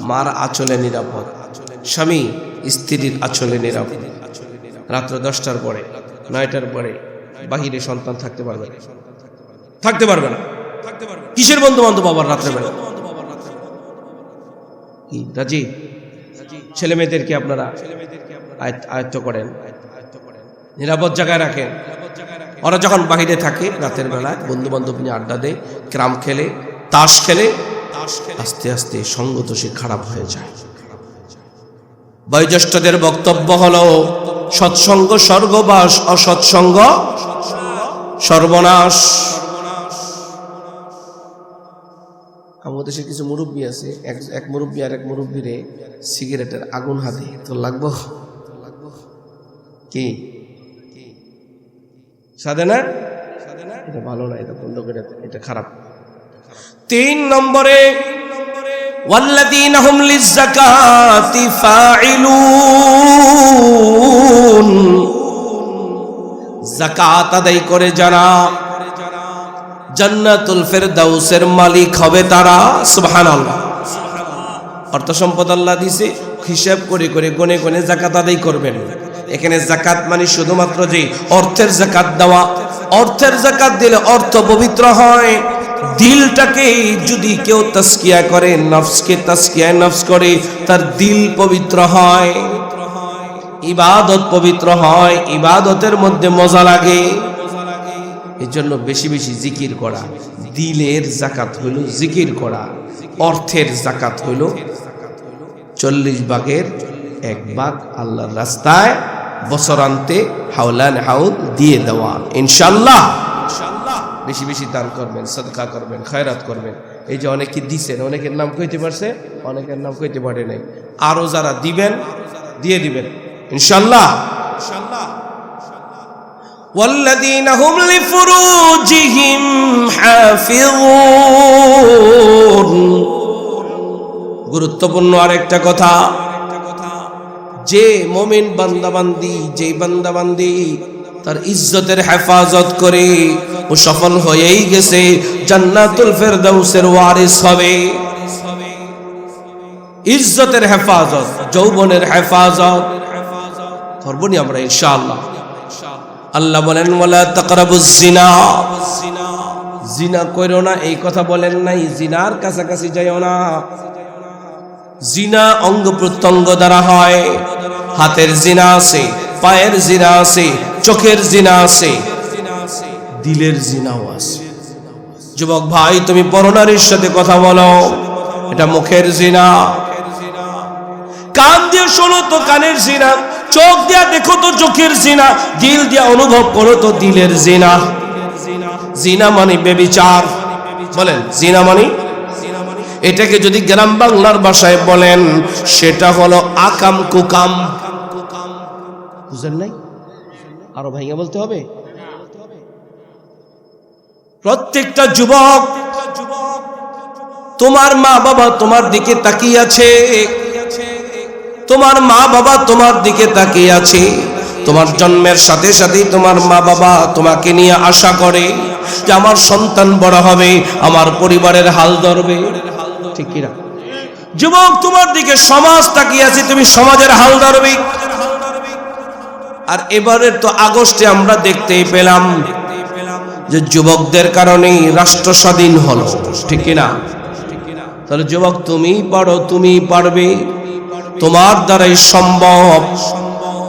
মার আঁচলে নিরাপদ, স্বামী স্ত্রীর আঁচলে নিরাপদ। রাত্র 10টার পরে, 9টার পরে বাহিরে সন্তান থাকতে পারবে না, থাকতে পারবে না। কিসের বন্ধু বান্ধব আবার রাত্রে বেলা? কি রাজি? ছেলে মেয়েদেরকে আপনারা আয়ত্ত করেন, নিরাপদ জায়গায় রাখেন। ওরা যখন বাহিরে থাকে রাতের বেলায়, বন্ধু বান্ধব নিয়ে আড্ডা দেয়, ক্রাম খেলে, তাস খেলে, আস্তে আস্তে সঙ্গ তো সে খারাপ হয়ে যায়। বয়োজ্যেষ্ঠদের বক্তব্য হলো, সৎসঙ্গ স্বর্গবাস, অসৎসঙ্গ সর্বনাশ। আমাদের দেশে কিছু মুরব্বী আছে, এক মুরব্বী আর এক মুরব্বীরে সিগারেটের আগুন হাতে, তো লাগবো কি সাধে না? এটা ভালো না, এটা বন্ধ করে, এটা খারাপ। 3 নম্বরে ওয়াল্লাযীনা হুম লিয-যাকাতি ফাঈলুন, যাকাত আদায় করে যারা জান্নাতুল ফেরদাউসের মালিক হবে তারা। সুবহানাল্লাহ। অর্থ সম্পদ আল্লাহ দিছে, হিসাব করে করে গনে গনে যাকাত আদায় করবেন। এখানে যাকাত মানে শুধুমাত্র যে অর্থের যাকাত দেওয়া, অর্থের যাকাত দিলে অর্থ পবিত্র হয়। দিলটাকে যদি কেউ তাজকিয়া করে, নফসকে তাজকিয়া নফস করে, তার দিল পবিত্র হয়, ইবাদত পবিত্র হয়, ইবাদতের মধ্যে মজা লাগে। এই জন্য বেশি বেশি জিকির করা। দিলের যাকাত হইল জিকির করা, অর্থের যাকাত হইল 40 ভাগের 1 ভাগ আল্লাহর রাস্তায় বছরান্তে হাওলান হাউল দিয়ে দেওয়া। ইনশাআল্লাহ বেশি বেশি দান করবেন, সাদকা করবেন, খয়রাত করবেন। এই যে অনেকে দিছেন, অনেকের নাম কইতে পারছে, অনেকের নাম কইতে পারে নাই। আরো যারা দিবেন দিয়ে দিবেন ইনশাআল্লাহ। والذين هم لفروجهم حافظون। গুরুত্বপূর্ণ আরেকটা কথা, যে মুমিন বান্দাবান্দি, যে বান্দাবান্দি তার ইজ্জতের হেফাজত করে, ও সফল হয়েই গেছে, জান্নাতুল ফেরদাউসের ওয়ারিস হবে। ইজ্জতের হেফাজত, যৌবনের হেফাজত করবনি আমরা ইনশাআল্লাহ। আল্লাহ বলেন ওয়ালা তাকরাবুজ জিনা, জিনা কইরো না এই কথা বলেন নাই, জিনার কাছাকাছি যাইও না। জিনা অঙ্গ প্রত্যঙ্গ দ্বারা হয়। হাতের জিনা আছে, পায়ের জিনা আছে, চোখের জিনা আছে, দিলের জিনাও আছে। যুবক ভাই, তুমি পরনারীর সাথে কথা বলো, এটা মুখের জিনা। কান দিয়ে শোনো তো কানের জিনা, চোখ দিয়া দেখো তো চোখের জিনা, দিল দিয়া অনুভব করো তো দিলের জিনা। জিনা মানে ব্যভিচার। বলেন জিনা মানে, এটাকে যদি গ্রাম বাংলার ভাষায় বলেন সেটা হলো আকাম কুকাম। বুঝেন নাই? আরো ভাইয়া বলতে হবে। প্রত্যেকটা যুবক, তোমার মা বাবা তোমার দিকে তাকিয়ে আছে, তোমার মা বাবা তোমার দিকে তাকিয়ে আছে। তোমার জন্মের সাথে সাথেই তোমার মা বাবা তোমাকে নিয়ে আশা করে যে আমার সন্তান বড় হবে, আমার পরিবারের হাল ধরবে। ঠিক কিনা? যুবক, তোমার দিকে সমাজ তাকিয়ে আছে, তুমি সমাজের হাল ধরবে। আর এবারের তো আগস্টে আমরা দেখতেই পেলাম যে যুবকদের কারণেই রাষ্ট্র স্বাধীন হলো। ঠিক কিনা? তাহলে যুবক, তুমি পারো, তুমি পারবে, তোমার দ্বারাই সম্ভব।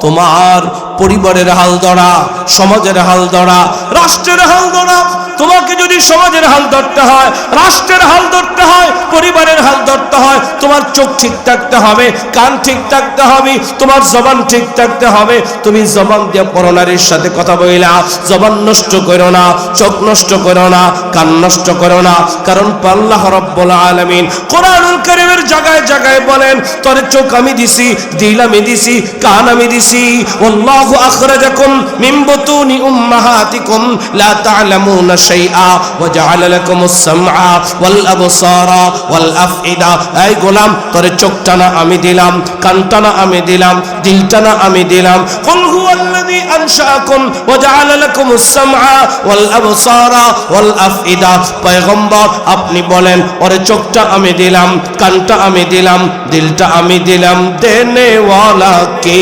তোমার পরিবারের হাল ধরা, সমাজের হাল ধরা, রাষ্ট্রের হাল ধরা। তোমাকে যদি সমাজের হাল ধরতে হয়, রাষ্ট্রের হাল ধরতে হয়, পরিবারের হাল ধরতে হয়, তোমার চোখ ঠিক থাকতে হবে, কান ঠিক থাকতে হবে, তোমার জবান ঠিক থাকতে হবে। তুমি জবান দিয়ে পরনারীর সাথে কথা বইলা, জবান নষ্ট করো না, চোখ নষ্ট করো না, কান নষ্ট করো না। কারণ আল্লাহ রাব্বুল আলামিন কোরআনুল কারীমের জায়গায় জায়গায় বলেন, তোর চোখ আমি দিছি, দিল আমি দিছি, কান আমি দিছি। আল্লাহু আখরাজাকুম মিন বুতুনি উম্মাহাতিকুম লা তা'লামুনা শাইআ ওয়া জাআলা লাকুমুস সামআ ওয়াল আবসারা ওয়াল আফইদা। এই গোলাম, তোর চোখটা না আমি দিলাম, কানটা না আমি দিলাম, দিলটা না আমি দিলাম। কুল হুয়াল্লাযী আনশাআকুম ওয়া জাআলা লাকুমুস সামআ ওয়াল আবসারা ওয়াল আফইদা। পয়গম্বর, আপনি বলেন, ওর চোখটা আমি দিলাম, কানটা আমি দিলাম, দিলটা আমি দিলাম, দেনে ওয়ালা কে?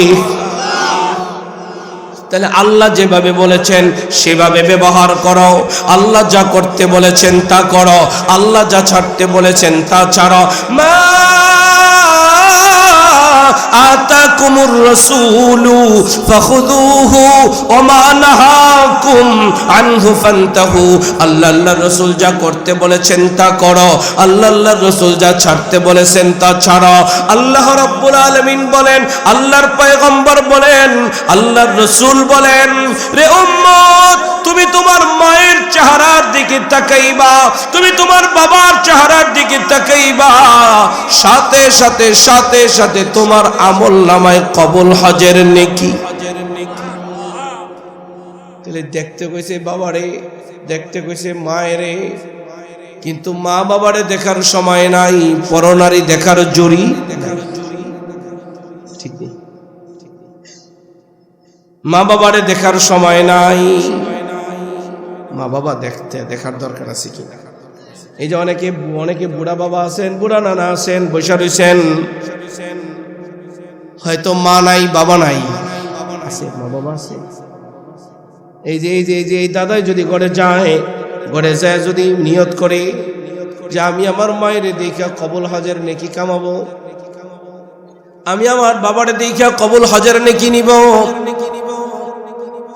তাহলে আল্লাহ যেভাবে বলেছেন সেভাবে ব্যবহার করো। আল্লাহ যা করতে বলেছেন তা করো, আল্লাহ যা ছাড়তে বলেছেন তা ছাড়ো। মা আতাকুমুর রাসূলু ফাখুযুহু ওয়া মা নাহাকুম আনহু ফান্তাহু। আল্লাহর রাসূল যা করতে বলেছেন তা করো, আল্লাহর রাসূল যা ছাড়তে বলেছেন তা ছাড়ো। আল্লাহ রাব্বুল আলামিন বলেন, আল্লাহর পয়গম্বর বলেন, আল্লাহর রাসূল বলেন, রে উম্মত, তুমি তোমার দিকে তাকাইবা, তুমি তোমার বাবার চেহারার দিকে তাকাইবা, সাথে সাথে সাথে সাথে তোমার আমলনামায় কবুল হজের নেকি। তাহলে দেখতে কইছে বাবারে, দেখতে কইছে মায়েরে, কিন্তু মা বাবারে দেখার সময় নাই, পরনারী দেখার জোরি। ঠিক নেই, মা বাবারে দেখার সময় নাই। মা বাবা দেখার দরকার আছে কিনা। এই যে অনেকে বুড়া বাবা আছেন, বুড়া নানা আছেন, বৈশা রয়েছেন, হয়তো মা নাই বাবা নাই, আছে মা বাবা আছে। এই যে এই দাদাই যদি ঘরে যায় যদি নিয়ত করে যে আমি আমার মায়ের দেখা কবুল হজের নেকি কামাবো, আমি আমার বাবার দেখা কবুল হজের নেকি নিব,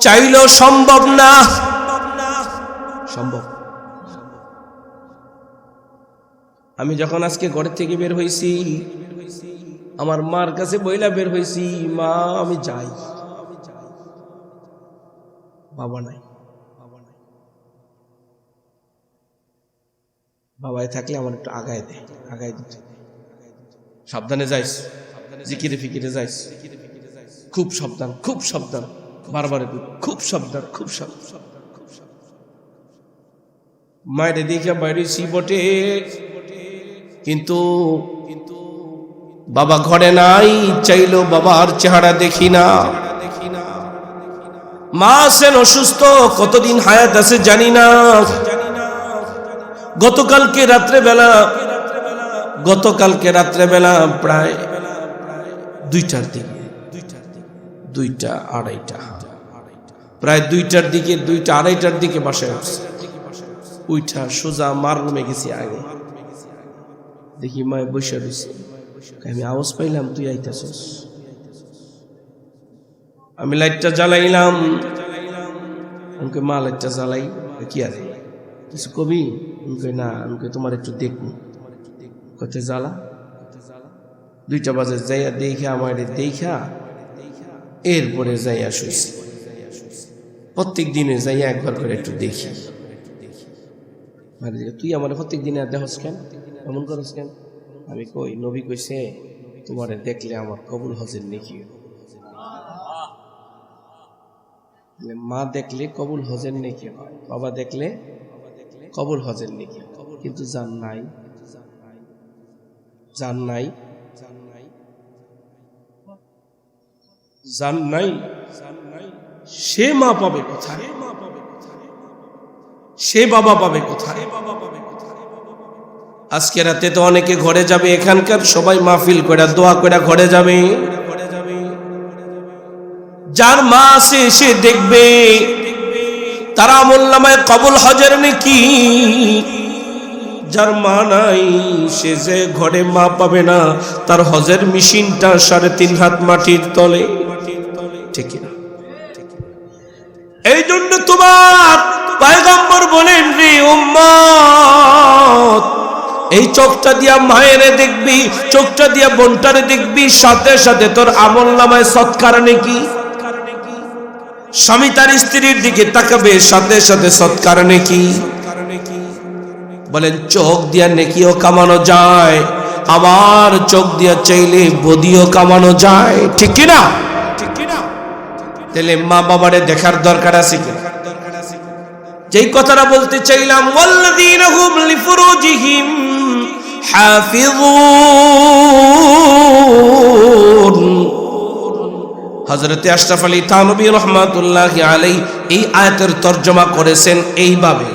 চাইলেও সম্ভব না। সম্ভব। আমি যখন আজকে ঘরের থেকে বের হইছি, আমার মার কাছে বইলা বের হইছি, মা আমি যাই, বাবা নাই। বাবাই থাকলে আমার একটু আগায় দেয়, আগায় দিতে, সাবধানে যাইস, জিকিরে ফিকিরে যাইস, খুব সাবধান, খুব সাবধান, বারবার খুব সাবধান, খুব সাবধান। মায়ের দেখে বাইরেছি বটে, কিন্তু বাবা ঘরে নাই, চাইলেও বাবার চেহারা দেখি না। মা আছেন অসুস্থ, কতদিন হায়াত আছে জানি না। গতকালকে রাত্রেবেলা প্রায় 2টার দিকে, 2টা আড়াইটা, প্রায় 2টার দিকে, 2টা আড়াইটার দিকে বাসায় আসছে। উইঠা সোজা মার রুমে গেছি, আগে দেখি মায় বসে রয়েছে। আমি আওয়াজ পাইলাম তুই আইতাছস। আমি লাইটটা জ্বালাইলাম, আমাকে মা লাইটটা জ্বালাই, কি আরে কিছু কবি? না, আমাকে তোমার একটু দেখবো, কোথায় জ্বালা। 2টা বাজে যাইয়া দেখা, আমার দেখা এরপরে যাইয়া শুইছি। প্রত্যেক দিনে যাইয়া একবার করে একটু দেখি। তুই আমার প্রত্যেক দিনে দেখস কেন, এমন করস কেন? আমি কই, নবী কইছে তোমারে দেখলে আমার কবুল হজের নেকি। মা দেখলে কবুল হজের নেকি হয়, বাবা দেখলে কবুল হজের নেকি। কিন্তু জান নাই সে মা পাবে কোথায়, সে বাবা পাবে কোথায়? আজকে রাতে তো অনেকে ঘরে যাবে, এখানকার সবাই মাহফিল করে দোয়া করে ঘরে যাবে। যার মা আছে সে দেখবে তার আমলনামায় কবুল হজের নেকি। যার মা নাই সে যে ঘরে মা পাবে না, তার হজের মেশিনটা 3.5 হাত মাটির তলে। ঠিক না? এই জন্য তোমার পয়গম্বর বলেন, রে উম্মত, এই চোখটা দিয়া মায়েরে দেখবি, চোখটা দিয়া বোনটারে দেখবি, সাথে সাথে তোর আমলনামায় সৎকার নেকি। স্বামী তার স্ত্রীর দিকে তাকাবে, সাথে সাথে সৎকার নেকি। বলেন চোখ দিয়া নেকিও কামানো যায়, আমার চোখ দিয়া চাইলে বদিও কামানো যায়। ঠিক কিনা? তাহলে মা বাবারে দেখার দরকার আছে কি? যেই কথাটা বলতে চাইলাম, ওয়াল্লাযীনা হুম লিফুরুজিহিম হাফিযুন। হযরত আশরাফ আলী থানভী রাহমাতুল্লাহি আলাইহি এই আয়াতের তরজমা করেছেন এইভাবে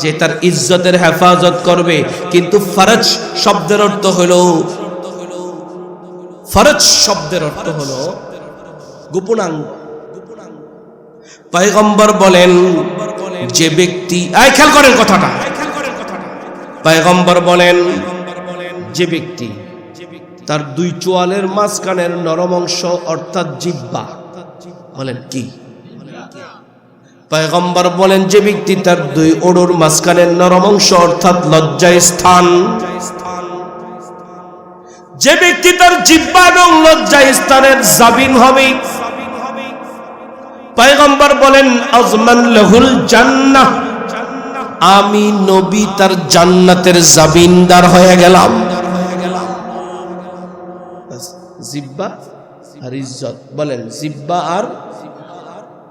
যে তার ইজ্জতের হেফাজত করবে। কিন্তু ফরজ শব্দের অর্থ হলো, ফরজ শব্দের অর্থ হলো গোপনাঙ্গ। পয়গম্বর বলেন যে ব্যক্তি, খেয়াল করেন কথাটা, পয়গম্বর বলেন যে ব্যক্তি তার 2 চোয়ালের মাঝখানের নরম অংশ অর্থাৎ জিহ্বা, বলেন কি? পয়গম্বর বলেন যে ব্যক্তি তার 2 ওড়োর মাঝখানের নরম অংশ অর্থাৎ লজ্জা স্থান, যে ব্যক্তি তার জিহ্বা এবং লজ্জা স্থানের জাবিন হবে, পয়গম্বর বলেন আজমান লাহুল জান্নাহ, আমি নবী তার জান্নাতের জামিনদার হয়ে গেলাম। জিব্বা আর ইজ্জত, বলেন জিব্বা আর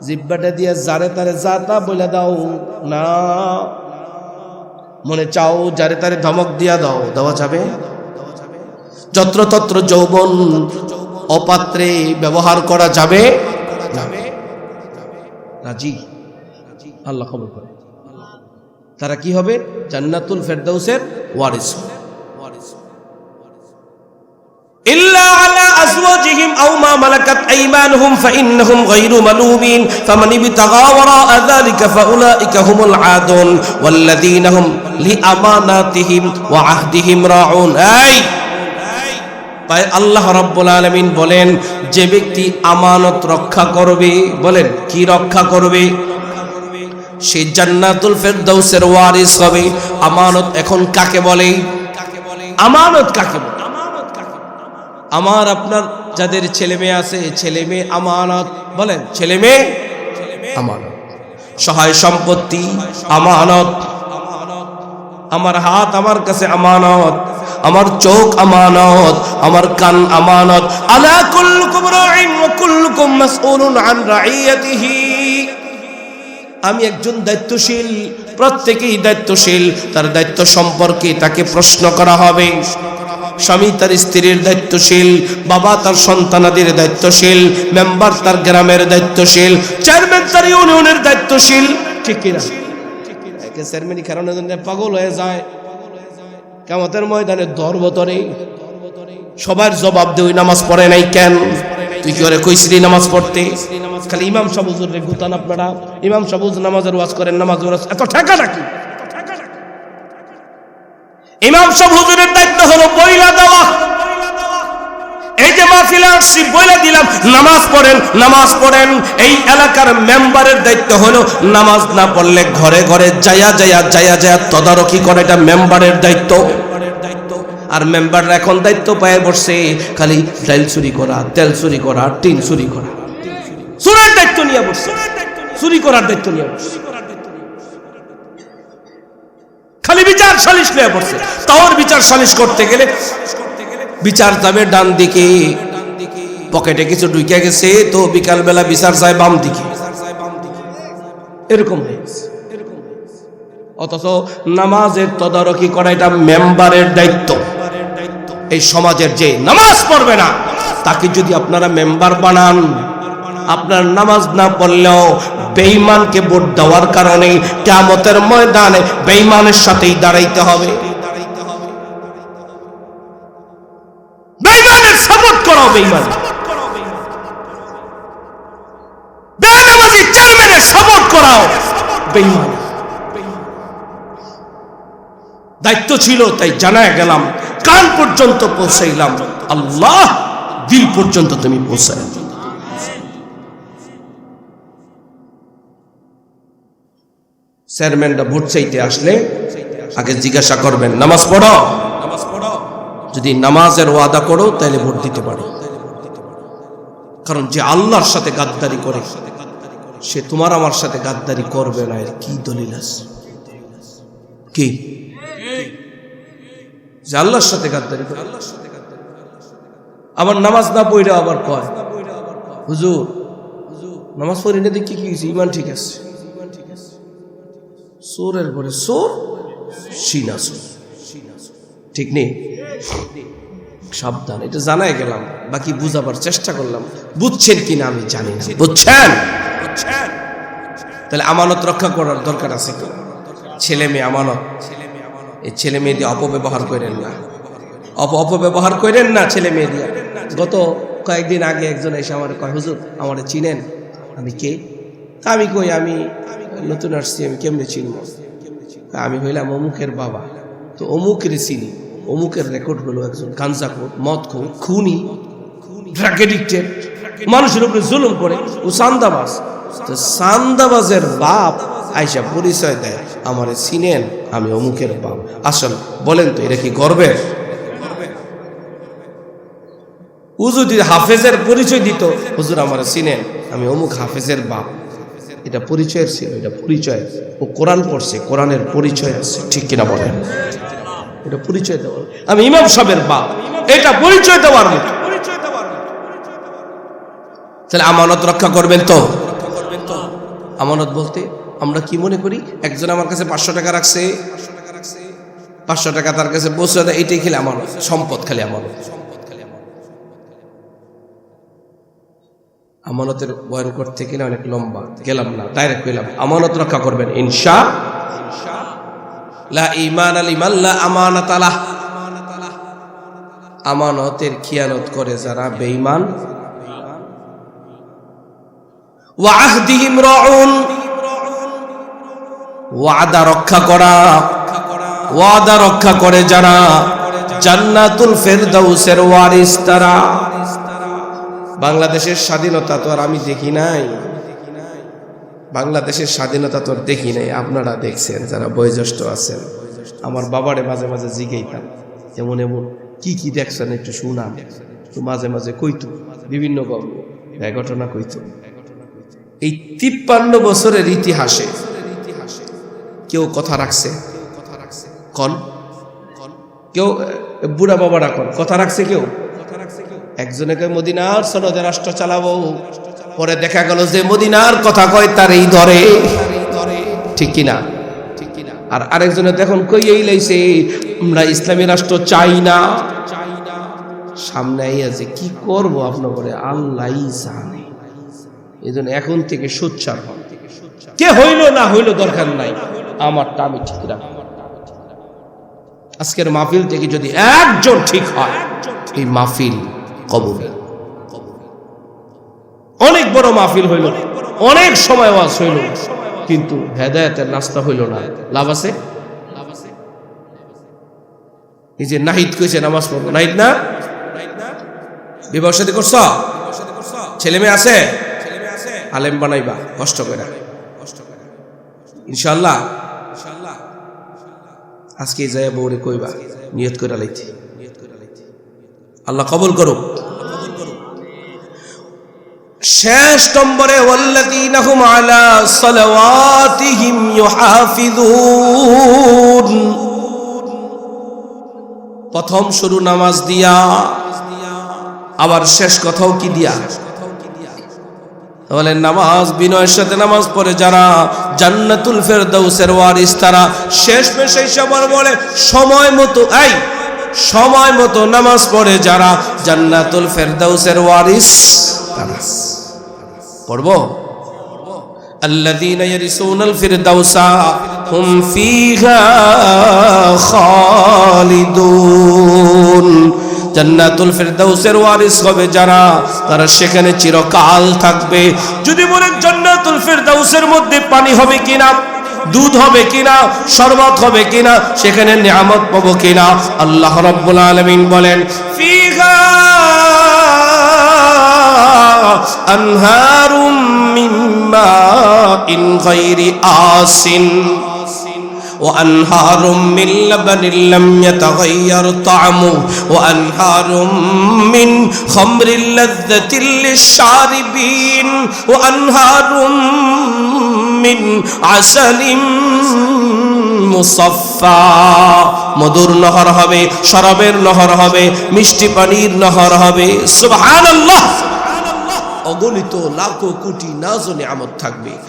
জিব্বাটা দিয়ে যারে তারে যা তা বলে দাও না, মনে চাও যারে তারে ধমক দিয়া দাও, দেওয়া যাবে? যত্রতত্র যৌবন অপাত্রে ব্যবহার করা যাবে না। রাজি? আল্লাহ খবর করে তারা কি হবে? জান্নাতুল ফেরদাউসের ওয়ারিস। ইল্লা আলা আজওয়াজিহিম আও মা মালাকাত আইমানুহুম ফাইন্নাহুম গায়রু মালুমিন ফামান ইবতাগা ওয়ারাআ যালিকা ফাউলাইকা হুমুল আদুন ওয়াল্লাযীনা হুম লিআমানাতিহিম ওয়া আহদিহিম রাউন। তাই আল্লাহ রাব্বুল আলামিন বলেন, যে ব্যক্তি আমানত রক্ষা করবে, বলেন কি রক্ষা করবে, সে জান্নাতুল ফেরদাউসের ওয়ারিস হবে। আমানত এখন কাকে বলে? আমানত কাকে বলে? আমার আপনার যাদের ছেলে মেয়ে আছে, ছেলে মেয়ে আমানত, বলেন ছেলে মেয়ে আমানত। সহায় সম্পত্তি আমানত, আমার হাত আমার কাছে আমানত, আমার চোখ আমানত, আমার কান আমানত। আলা কুল্লুকুম রাইন ওয়া কুল্লুকুম মাসউলুন আন রাইয়াতিহি। আমি একজন দায়িত্বশীল, প্রত্যেকেই দায়িত্বশীল, তার দায়িত্ব সম্পর্কে তাকে প্রশ্ন করা হবে। স্বামী তার স্ত্রীর দায়িত্বশীল, বাবা তার সন্তানাদের দায়িত্বশীল, মেম্বার তার গ্রামের দায়িত্বশীল, চেয়ারম্যান তার ইউনিয়নের দায়িত্বশীল, ঠিক কিনা? একে চেয়ারম্যানই কারণে পাগল হয়ে যায়, কিয়ামতের ময়দানে দরবতরে সবার জবাব দেই, নামাজ পড়ে নাই কেন? তুই কি করে কইছিলি নামাজ পড়তে? খালি ইমাম সাহেব হুজুরে গুতান আপনারা, ইমাম সাহেব হুজুর নামাজের ওয়াজ করেন, নামাজের ওয়াজ এত ঠেকা নাকি? ইমাম সাহেব হুজুরের দায়িত্ব হলো বইলা দেওয়া। এই যে মাহফিলে আসছি বইলা দিলাম নামাজ পড়েন, নামাজ পড়েন। এই এলাকার মেম্বারের দায়িত্ব হলো নামাজ না পড়লে ঘরে ঘরে যায়া যায়া যায়া যায়া তদারকি করা, এটা মেম্বারের দায়িত্ব। আর মেম্বাররা এখন দায়িত্ব পায় বসছে খালি ডাইল চুরি করা, তেল চুরি করা, টিন চুরি করা, চুরের দায়িত্ব নিয়ে বসছে, চুরি করার দায়িত্ব নিয়ে বসছে, খালি বিচার সালিশ নিয়ে পড়ছে। তাওর বিচার সালিশ করতে গেলে বিচার যাবে ডান দিকে, পকেটে কিছু ঢুকে গেছে তো বিকাল বেলা বিচার যায় বাম দিকে, এরকম হয়েছে। অথচ নামাজের তদারকি করা এটা মেম্বারের দায়িত্ব। এই সমাজের যে নামাজ পড়বে না তাকে যদি আপনারা মেম্বার বানান, আপনার নামাজ না পড়লেও বেঈমানকে ভোট দেওয়ার কারণে কিয়ামতের ময়দানে বেঈমানের সাথেই দাঁড়াইতে হবে। বেঈমানের সাপোর্ট করো, বেঈমান বেনামাজি চেয়ারম্যানের সাপোর্ট করাও, বেঈমান। দায়িত্ব ছিল তাই জানায় গেলাম, কান পর্যন্ত পৌঁছাইলাম, আল্লাহ দিল পর্যন্ত তুমি পৌঁছায়। চেয়ারম্যানরা ভোট চাইতে আসলে আগে জিজ্ঞাসা করবেন নামাজ পড়ো, যদি নামাজের ওয়াদা করো তাহলে ভোট দিতে পারো। কারণ যে আল্লাহর সাথে গাদ্দারি করে সে তোমার আমার সাথে গাদ্দারি করবে না, এর কি দলিল আছে? কি যে আল্লাহর সাথে গাদ্দারি করে? আবার নামাজ না পড়ে আবার কয় হুজুর নামাজ পড়ি না দেখি কি হয়েছে, ইমান ঠিক আছে। সোরের পরে সোর, সিনা সোর, ঠিক নেই? সাবধান, এটা জানাই গেলাম, বাকি বুঝাবার চেষ্টা করলাম। বুঝছেন কিনা আমি জানি না, বুঝছেন? তাহলে আমানত রক্ষা করার দরকার আছে তো। ছেলে মেয়ে আমানত, এই ছেলে মেয়ে দিয়ে অপব্যবহার করেন না, অপব্যবহার করেন না ছেলে মেয়ে দিয়ে। গত কয়েকদিন আগে একজন এসে আমার কয় হুজুর আমার চিনেন? আমি কে? আমি কই আমি নতুন আসছি, আমি কেমনে চিনব? আমি হইলাম অমুকের বাবা, তো অমুকের চিনি। অমুকের রেকর্ড হলো একজন গাঞ্জাখোর, মদখোর, খুনি, ড্রাগ এডিক্টেড, মানুষের উপরে জুলুম করে, ও চান্দাবাজ। তো চান্দাবাজের বাপ আইসা পরিচয় দেয়, আমারে চিনেন? আমি অমুকের বাপ। আসলে বলেন তো এটা কি গর্বের? ও যদি হাফেজের পরিচয় দিত, হুজুর আমারে চিনেন? আমি অমুক হাফেজের বাপ, এটা পরিচয়ের ছিল, এটা পরিচয়। ও কোরআন পড়ছে, কোরআনের পরিচয় আছে, ঠিক কিনা বলেন? এটা পরিচয় দেওয়ার, আমি ইমাম সাহেবের বাপ, এটা পরিচয় দেওয়ার মতো। তাহলে আমানত রক্ষা করবেন তো? আমানত বলতে আমরা কি মনে করি? একজন আমার কাছে 500 টাকা রাখছে, 500 টাকা তার কাছে পৌঁছে দেয়, এইটাই খেলে আমানত, সম্পদ খালি আমানত। আমানতের বয়ান করতে গেলে অনেক লম্বা, গেলাম না, ডাইরেক্ট কইলাম আমানত রক্ষা করবেন ইনশাআল্লাহ। লা ঈমান লিমান লা আমানাত লাহ। আমানতের খিয়ানত করে যারা বেঈমান। ওয়া আহদিহিম রাউন, ওয়াদা রক্ষা করা, ওয়াদা রক্ষা করে যারা জান্নাতুল ফেরদাউসের ওয়ারিস তারা। বাংলাদেশের স্বাধীনতা তো আর আমি দেখি নাই, বাংলাদেশের স্বাধীনতা তো আর দেখি নাই, আপনারা দেখছেন যারা বয়োজ্যেষ্ঠ আছেন। আমার বাবারে মাঝে মাঝে জিজ্ঞাইতাম, এমন এমন কি কি দেখছেন একটু শুনান, তো মাঝে মাঝে কইতো বিভিন্ন ঘটনা কইতো। এই 53 বছরের ইতিহাসে কেউ কথা রাখছে? কন কেউ, বুড়া বাবারা কন কথা রাখছে? কেউ একজনকে মদিনার সনদে রাষ্ট্র চালাবো, পরে দেখা গেল যে মদিনার কথা কয় তার এই ধরে, ঠিক কিনা? আর আরেকজনে দেখুন কই এই লাইছে আমরা ইসলামী রাষ্ট্র চাই না। সামনে আইয়া যে কি করবো আপনার করে আল্লাহই জানে। এই জন্য এখন থেকে সোচ্চার হন, কে হইল না হইল দরকার নাই, আমারটা আমি ঠিক রাখবো। আজকের মাহফিল থেকে যদি একজন ঠিক হয়, এই মাহফিল কবুল। অনেক বড় মাহফিল হইল, অনেক সময় ওয়াজ হইল, কিন্তু হেদায়েতের রাস্তা হইল না, লাভ আছে? এই যে নাহিদ কইছে নামাজ পড়বো, নাহিদ না? বিবাহ শাদী করছ? ছেলে মেয়ে আছে? আলেম বানাইবা কষ্ট করে ইনশাআল্লাহ। আজকে যায় বউরে কইবা নিয়ত করে লাইতে, আল্লাহ কবুল করুক। শেষ নম্বরে ওয়াল্লাযীনা হুম আলা সালাওয়াতিহিম ইউহাফিযুন। প্রথম শুরু নামাজ দিয়া, আবার শেষ কথাও কি দিয়া? বলেন নামাজ, বিনয়ের সাথে নামাজ পড়ে যারা জান্নাতুল ফেরদাউসের ওয়ারিস তারা। শেষ মেশে সবার বলে সময় মতো, এই সময় মতো নামাজ পড়ে যারা জান্নাতুল ফেরদাউসের ওয়ারিস তারা। পড়বো আল্লাযীনা ইয়ারিসুনাল ফিরদাউসা হুম ফিহা খালিদুন। জান্নাতুল ফিরদাউসের ওয়ারিস হবে যারা, তারা সেখানে চিরকাল থাকবে। যদি বলেন জান্নাতুল ফিরদাউসের মধ্যে পানি হবে কিনা, দুধ হবে কিনা, শরবত হবে কিনা, সেখানে নিয়ামত পাবো কিনা, আল্লাহ রাব্বুল আলামিন বলেন ফিহা আনহারুম মিন মাইন গায়রি আসিন وأنهار من لبن لم يتغير طعمه وأنهار من خمر لذة للشاربين وأنهار من عسل মুসাফফা। মধুর নহর হবে, শরাবের নহর হবে, মিষ্টি পানির নহর হবে। সুবহানাল্লাহ। অগণিত লাখো কোটি নাজ ও নিয়ামত থাকবে।